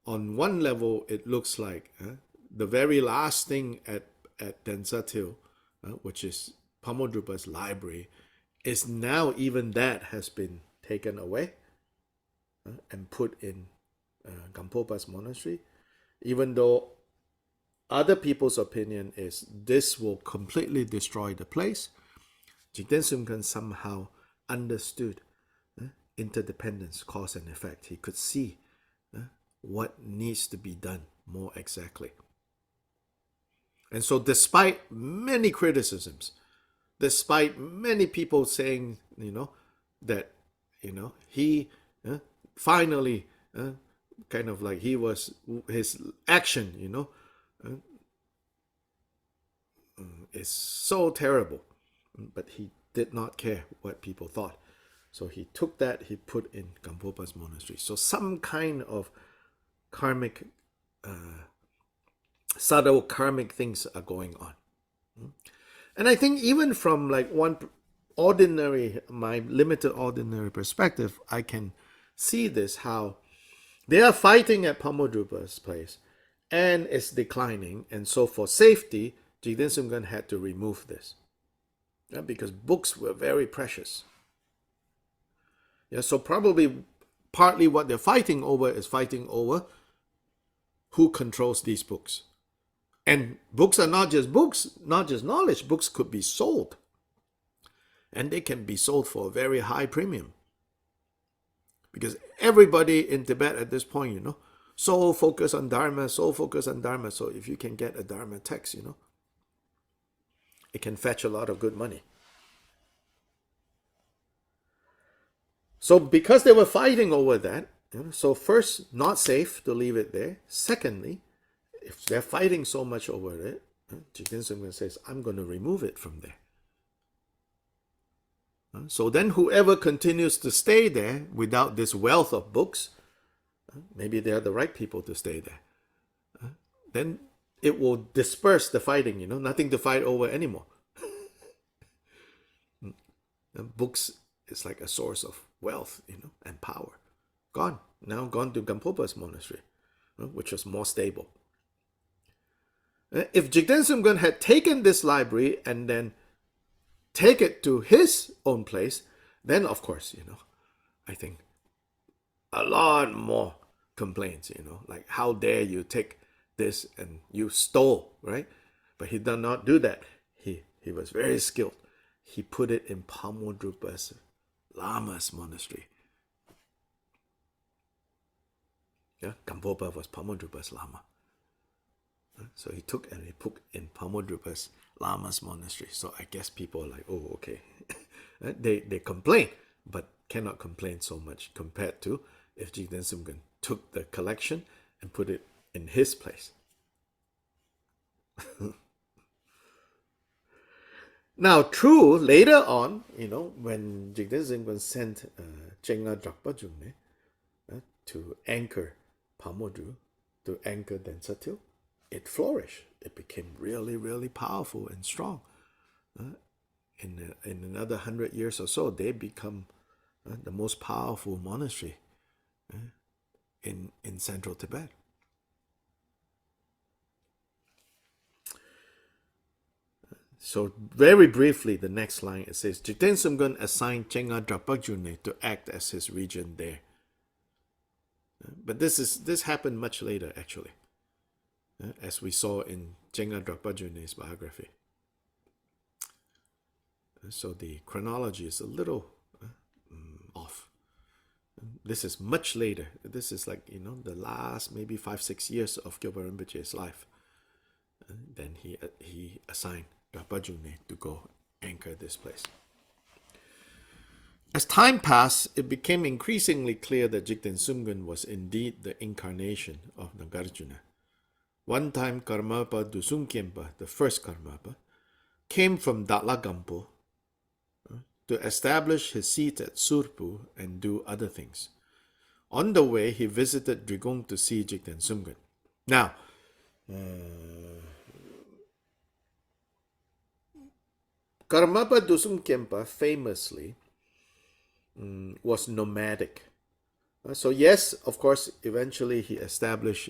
on one level it looks like the very last thing at Densatil, which is Phakmodrupa's library, is now even that has been taken away and put in Gampopa's monastery, even though other people's opinion is this will completely destroy the place. Jikten Sumgon somehow understood interdependence, cause and effect. He could see what needs to be done more exactly. And so despite many criticisms, despite many people saying, that, he finally kind of like his action, is so terrible, but he did not care what people thought. So he took that, he put in Gampopa's monastery. So some kind of karmic, subtle karmic things are going on. And I think even from like my limited ordinary perspective, I can see this, how they are fighting at Phakmodrupa's place and it's declining. And so for safety, Jikten Sumgon had to remove this, because books were very precious. So probably partly what they're fighting over is who controls these books. And books are not just books, not just knowledge. Books could be sold. And they can be sold for a very high premium. Because everybody in Tibet at this point, so focused on Dharma, so focused on Dharma. So if you can get a Dharma text, it can fetch a lot of good money. So because they were fighting over that, so first, not safe to leave it there. Secondly, if they're fighting so much over it, Jikten Sumgon says, I'm going to remove it from there. So then whoever continues to stay there without this wealth of books, maybe they're the right people to stay there. Then it will disperse the fighting, nothing to fight over anymore. Books is like a source of wealth, and power. Gone. Now gone to Gampopa's monastery, which was more stable. If Jikten Sumgon had taken this library and then take it to his own place, then of course, I think a lot more complaints, like how dare you take this and you stole, right? But he did not do that. He was very skilled. He put it in Phakmodrupa's lama's monastery. Yeah, Gampopa was Phakmodrupa's lama. So he took and he put in Phakmodrupa's lama's monastery. So I guess people are like, oh, okay. They complain, but cannot complain so much compared to if Jikten Sumgon took the collection and put it in his place. Now, true, later on, when Jikten Sumgon sent Chenga Drakpa Jungne to anchor Phakmodru, to anchor Densatil, it flourished. It became really, really powerful and strong. In another 100 years or so, they become the most powerful monastery in central Tibet. So very briefly, the next line, it says, Jikten Sumgon assigned Chenga Drakpa Jungne to act as his regent there. But this happened much later, actually, as we saw in Chenga Drakpa Junne's biography. So the chronology is a little off. This is much later. This is like, the last maybe 5-6 years of Gyalpa Rinpoche's life. Then he assigned Drakpa Jungne to go anchor this place. As time passed, it became increasingly clear that Jikten Sumgon was indeed the incarnation of Nagarjuna. One time, Karmapa Dusung Khenpa, the first Karmapa, came from Daklha Gampo to establish his seat at Surpu and do other things. On the way, he visited Drigung to see Jikten Sumgon. Now, Karmapa Dusung Khenpa famously was nomadic. So yes, of course, eventually he established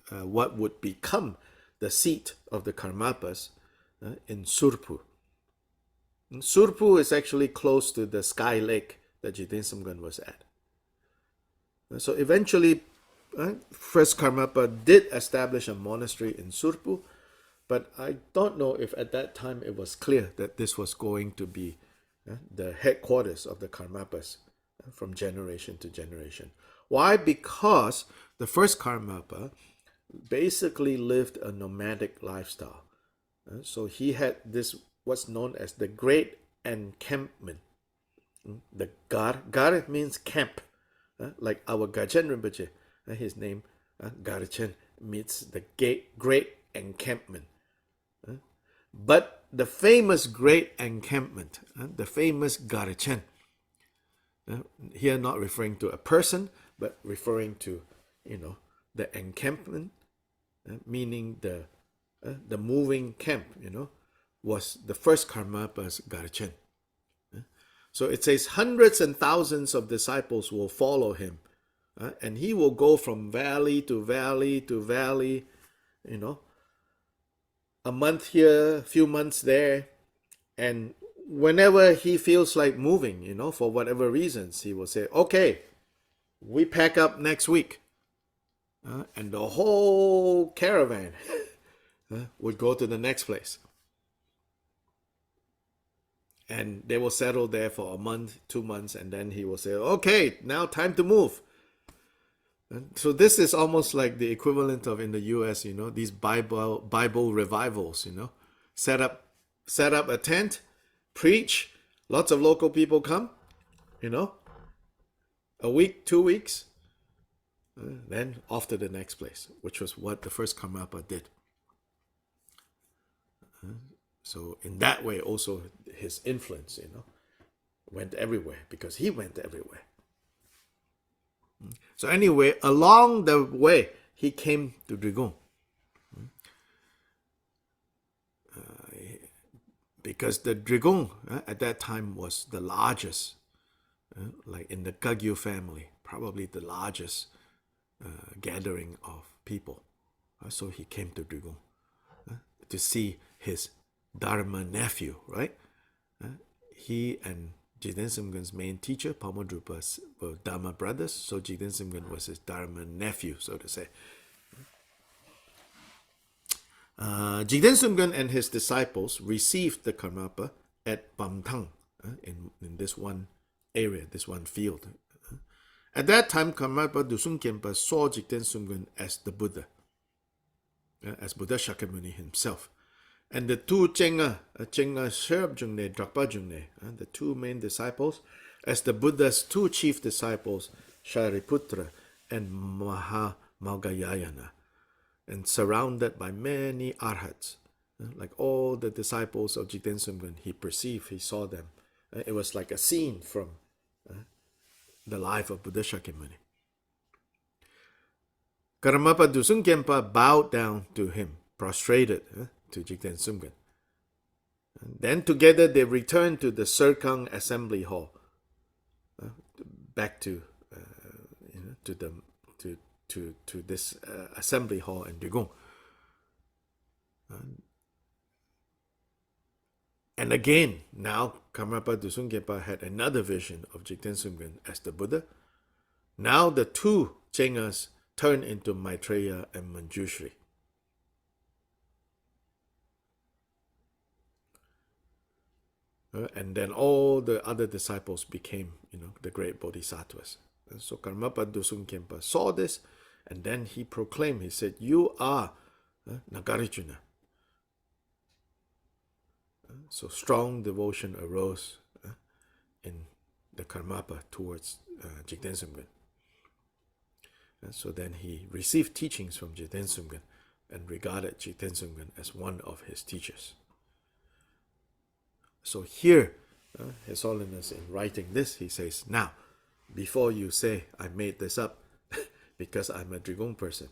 what would become the seat of the Karmapas in Surpu. And Surpu is actually close to the sky lake that Jikten Sumgon was at. So eventually, first Karmapa did establish a monastery in Surpu, but I don't know if at that time it was clear that this was going to be the headquarters of the Karmapas from generation to generation. Why? Because the first Karmapa basically lived a nomadic lifestyle. So he had this, what's known as the Great Encampment. The Gar means camp. Like our Gachen Rinpoche, his name, Garchen, means the Great Encampment. But the famous Great Encampment, the famous Garchen, here not referring to a person, but referring to, the encampment, meaning the moving camp, was the first Karmapa's Garchen. So it says hundreds and thousands of disciples will follow him, and he will go from valley to valley to valley, a month here, a few months there, and whenever he feels like moving, for whatever reasons, he will say, okay, we pack up next week. And the whole caravan would go to the next place. And they will settle there for a month, 2 months, and then he will say, okay, now time to move. So this is almost like the equivalent of in the US, these Bible revivals, set up a tent, preach, lots of local people come, a week, 2 weeks, then off to the next place, which was what the first Karmapa did. So in that way also his influence, went everywhere because he went everywhere. So anyway, along the way, he came to Drigung. because the Drigung at that time was the largest, like in the Kagyu family, probably the largest gathering of people. So he came to Drigung to see his Dharma nephew, right? He and Jikten Sumgon's main teacher, Phakmodrupa, were Dharma brothers, so Jikten Sumgon was his Dharma nephew, so to say. Jikten Sumgon and his disciples received the Karmapa at Bamthang, in this one area, this one field. At that time, Karmapa Dusung Khenpa saw Jikten Sumgon as the Buddha, as Buddha Shakyamuni himself. And the two Chenga Sherab Jungne, Drakpa Jungne, the two main disciples, as the Buddha's two chief disciples, Shariputra and Mahamalgayayana, and surrounded by many arhats. Like all the disciples of Jikten Sumgon, he perceived, he saw them. It was like a scene from the life of Buddha Shakyamuni. Karmapa Dusung Khenpa bowed down to him, prostrated to Jikten Sumgon. Then together they returned to the Serkang Assembly Hall, back to this assembly hall in Drigung. And again, now Karmapa Dusung Khenpa had another vision of Jikten Sumgon as the Buddha. Now the two Chengas turned into Maitreya and Manjushri. And then all the other disciples became, the great bodhisattvas. So Karmapa Dusung Khenpa saw this, and then he proclaimed, he said, "You are Nagarjuna." So strong devotion arose in the Karmapa towards Jikten Sumgon. So then he received teachings from Jikten Sumgon and regarded Jikten Sumgon as one of his teachers. So here, His Holiness, in writing this, he says, now, before you say I made this up, because I'm a Drigung person.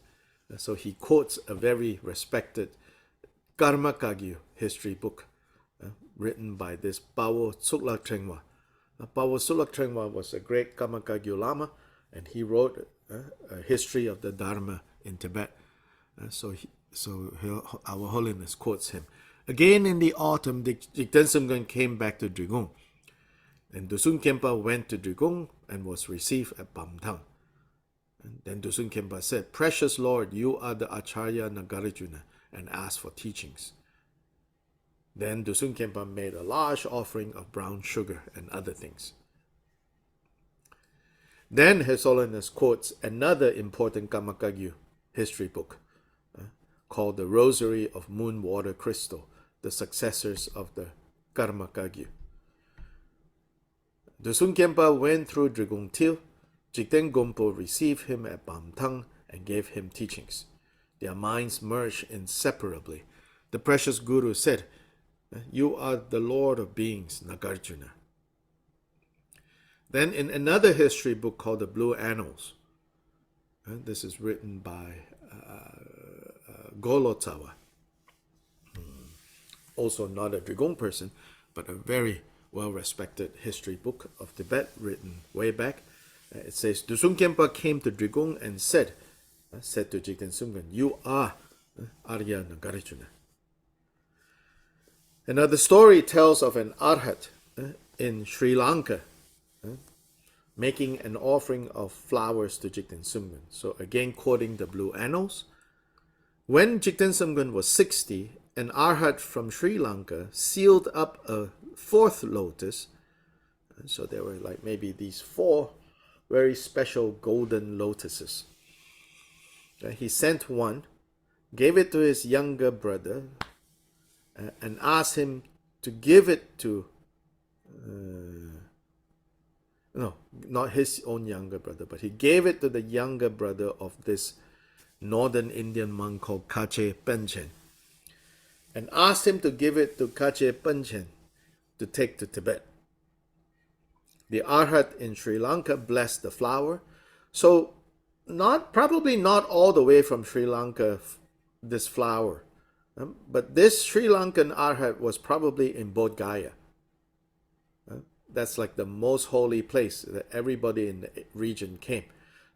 So he quotes a very respected Karma Kagyu history book written by this Pawo Tsulak Trengwa. Pawo Tsulak Trengwa was a great Karma Kagyu Lama, and he wrote a history of the Dharma in Tibet. So Our Holiness quotes him. Again in the autumn, Jikten Sumgon came back to Drigung, and Dusung Khenpa went to Drigung and was received at Bamthang. And then Dusung Khenpa said, "Precious Lord, you are the Acharya Nagarjuna," and asked for teachings. Then Dusung Khenpa made a large offering of brown sugar and other things. Then His Holiness quotes another important Karma Kagyu history book called The Rosary of Moon Water Crystal, the successors of the Karma Kagyu. Dusung Khenpa went through Drigung till Jikten Gampo received him at Bamthang and gave him teachings. Their minds merged inseparably. The precious Guru said, "You are the Lord of Beings, Nagarjuna." Then in another history book called the Blue Annals, this is written by Golotsawa, also not a Drigung person, but a very well-respected history book of Tibet written way back. It says, Dusung Khenpa came to Drigung and said to Jikten Sumgon, "You are Arya Nagarjuna." Another story tells of an arhat in Sri Lanka making an offering of flowers to Jikten Sumgon. So again, quoting the Blue Annals, when Jikten Sumgon was 60, an arhat from Sri Lanka sealed up a fourth lotus. So there were like maybe these 4 very special golden lotuses. He sent one, gave it to his younger brother, and asked him to give it to, no, not his own younger brother, but he gave it to the younger brother of this northern Indian monk called Kache Penchen, and asked him to give it to Kache Penchen to take to Tibet. The arhat in Sri Lanka blessed the flower. So probably not all the way from Sri Lanka, this flower But this Sri Lankan Arhat was probably in Bodh Gaya. That's like the most holy place that everybody in the region came.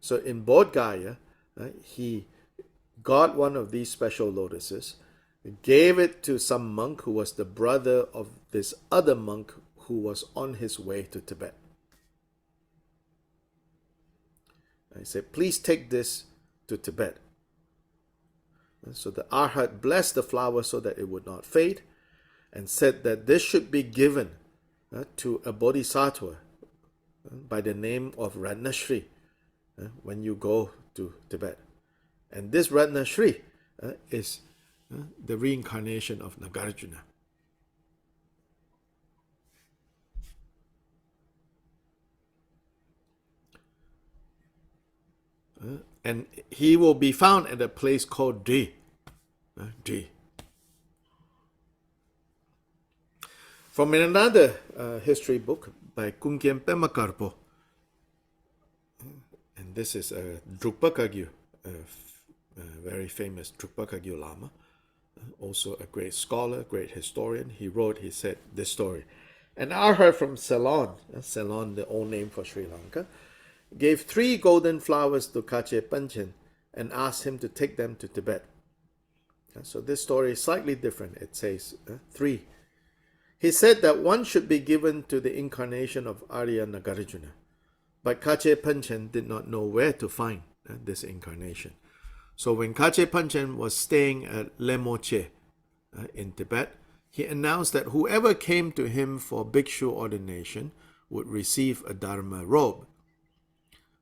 So in Bodh Gaya, he got one of these special lotuses, gave it to some monk who was the brother of this other monk who was on his way to Tibet. He said, please take this to Tibet. So the Arhat blessed the flower so that it would not fade, and said that this should be given to a bodhisattva by the name of Ratnashri when you go to Tibet. And this Ratnashri is the reincarnation of Nagarjuna. And he will be found at a place called Drigung. From another history book by Kungkien Pemakarpo, and this is Drukpa Kagyu, a very famous Drukpa Kagyu Lama, also a great scholar, great historian. He said this story. And Arhat from Ceylon, Ceylon, the old name for Sri Lanka, gave 3 golden flowers to Kache Panchen and asked him to take them to Tibet. So this story is slightly different. It says 3. He said that one should be given to the incarnation of Arya Nagarjuna, but Kache Panchen did not know where to find this incarnation. So when Kache Panchen was staying at Lemoche in Tibet, he announced that whoever came to him for bhikshu ordination would receive a dharma robe.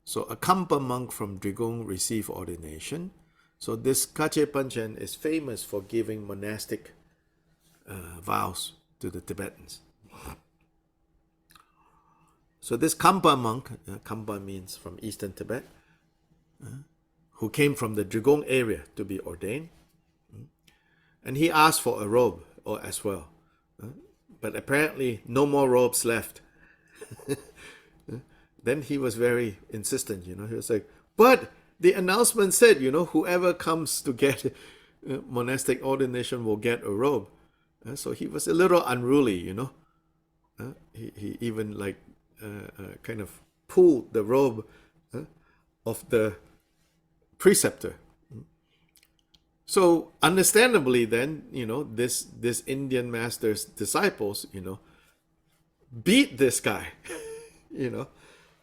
So a Kampa monk from Drigung received ordination. So this Kache Panchen is famous for giving monastic vows to the Tibetans. So this Kampa monk, Kampa means from eastern Tibet, who came from the Drigung area to be ordained, and he asked for a robe as well. But apparently no more robes left. Then he was very insistent, He was like, but the announcement said, whoever comes to get monastic ordination will get a robe. So he was a little unruly, He even kind of pulled the robe of the preceptor. So understandably then, this Indian master's disciples, beat this guy,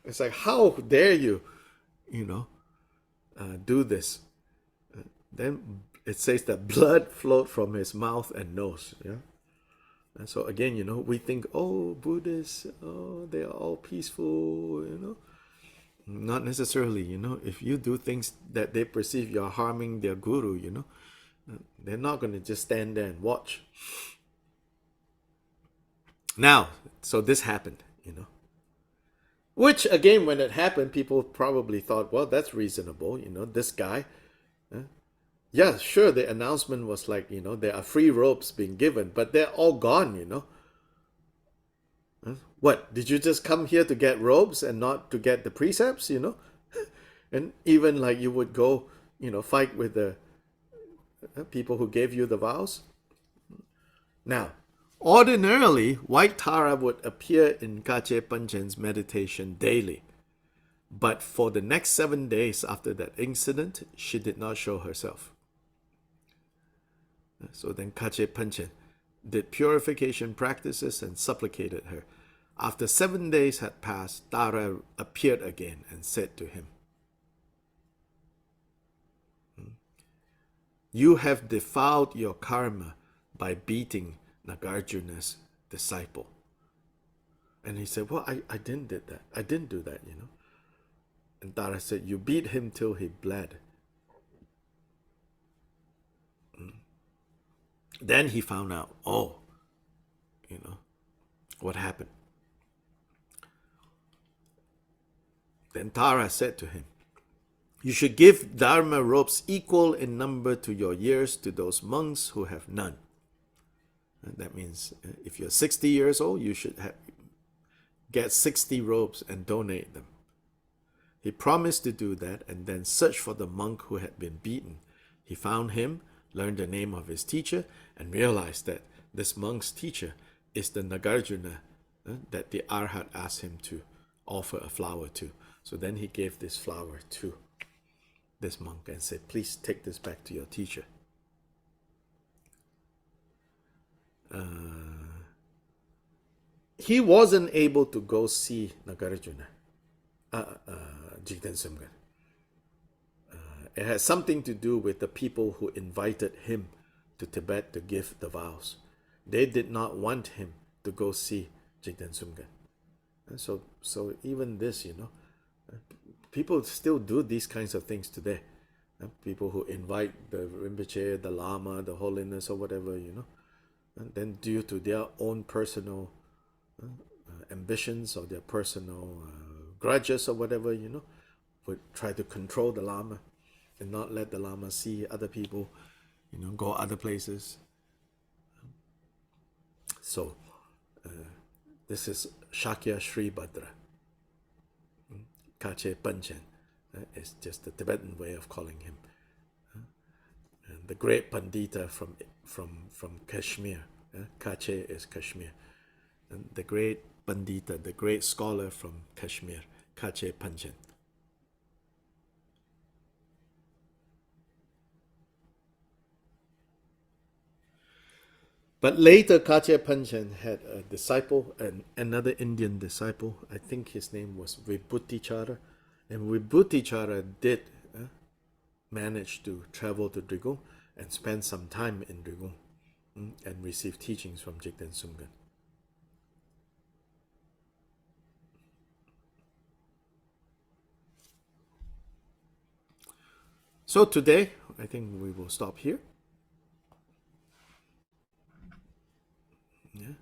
It's like, how dare you, do this? Then it says that blood flowed from his mouth and nose. Yeah. And so again, we think, Buddhists, they are all peaceful, Not necessarily, If you do things that they perceive you're harming their guru, they're not going to just stand there and watch. Now, so this happened, Which, again, when it happened, people probably thought, well, that's reasonable, this guy. Yeah, sure, the announcement was like, there are free robes being given, but they're all gone, What, did you just come here to get robes and not to get the precepts, And even like you would go, fight with the people who gave you the vows. Now, ordinarily, white Tara would appear in Kache Panchen's meditation daily. But for the next 7 days after that incident, she did not show herself. So then Kache Panchen did purification practices and supplicated her. After 7 days had passed, Tara appeared again and said to him, "You have defiled your karma by beating Nagarjuna's disciple." And he said, well, I didn't do that. I didn't do that, And Tara said, you beat him till he bled. Then he found out, what happened. Then Tara said to him, you should give dharma robes equal in number to your years to those monks who have none. And that means if you're 60 years old, you should get 60 robes and donate them. He promised to do that and then searched for the monk who had been beaten. He found him, learned the name of his teacher, and realized that this monk's teacher is the Nagarjuna that the Arhat asked him to offer a flower to. So then he gave this flower to this monk and said, please take this back to your teacher. He wasn't able to go see Nagarjuna, Jikten Sumgon. It has something to do with the people who invited him to Tibet to give the vows. They did not want him to go see Jikten Sumgon. And so even this, people still do these kinds of things today. People who invite the Rinpoche, the Lama, the Holiness, or whatever, and then due to their own personal ambitions or their personal grudges or whatever, would try to control the Lama and not let the Lama see other people, go other places. So this is Shakya Sri Bhadra. Kache Panchen is just the Tibetan way of calling him. And the great Pandita from Kashmir. Kache is Kashmir. And the great Pandita, the great scholar from Kashmir, Kache Panchen. But later, Kache Panchen had a disciple, another Indian disciple. I think his name was Vibhutichara. And Vibhutichara did manage to travel to Drigung and spend some time in Drigung and receive teachings from Jikten Sumgon. So today, I think we will stop here. Yeah.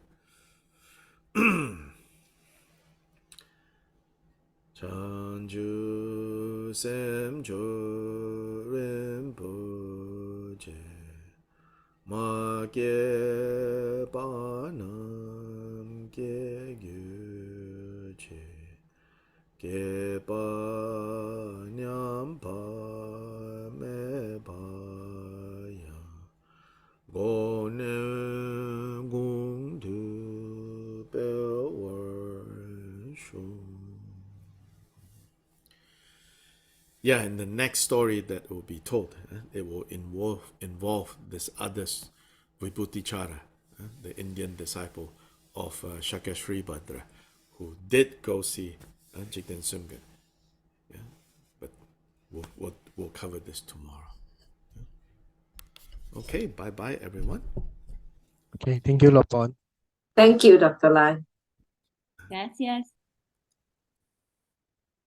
Chanju Semjo Rinpoche Ma Ge Panam Ge Gyuche Ge Pa Nyam Pa Me Pa Ya Go Ne Gung Du Be Wer Shu. Yeah, in the next story that will be told, it will involve this other Vibhutichara, the Indian disciple of Shakya Sri Bhadra, who did go see Jikten Sumgon. Yeah, but we'll cover this tomorrow. Okay, bye everyone. Okay, thank you, Lopon. Thank you, Dr. Lai. Gracias.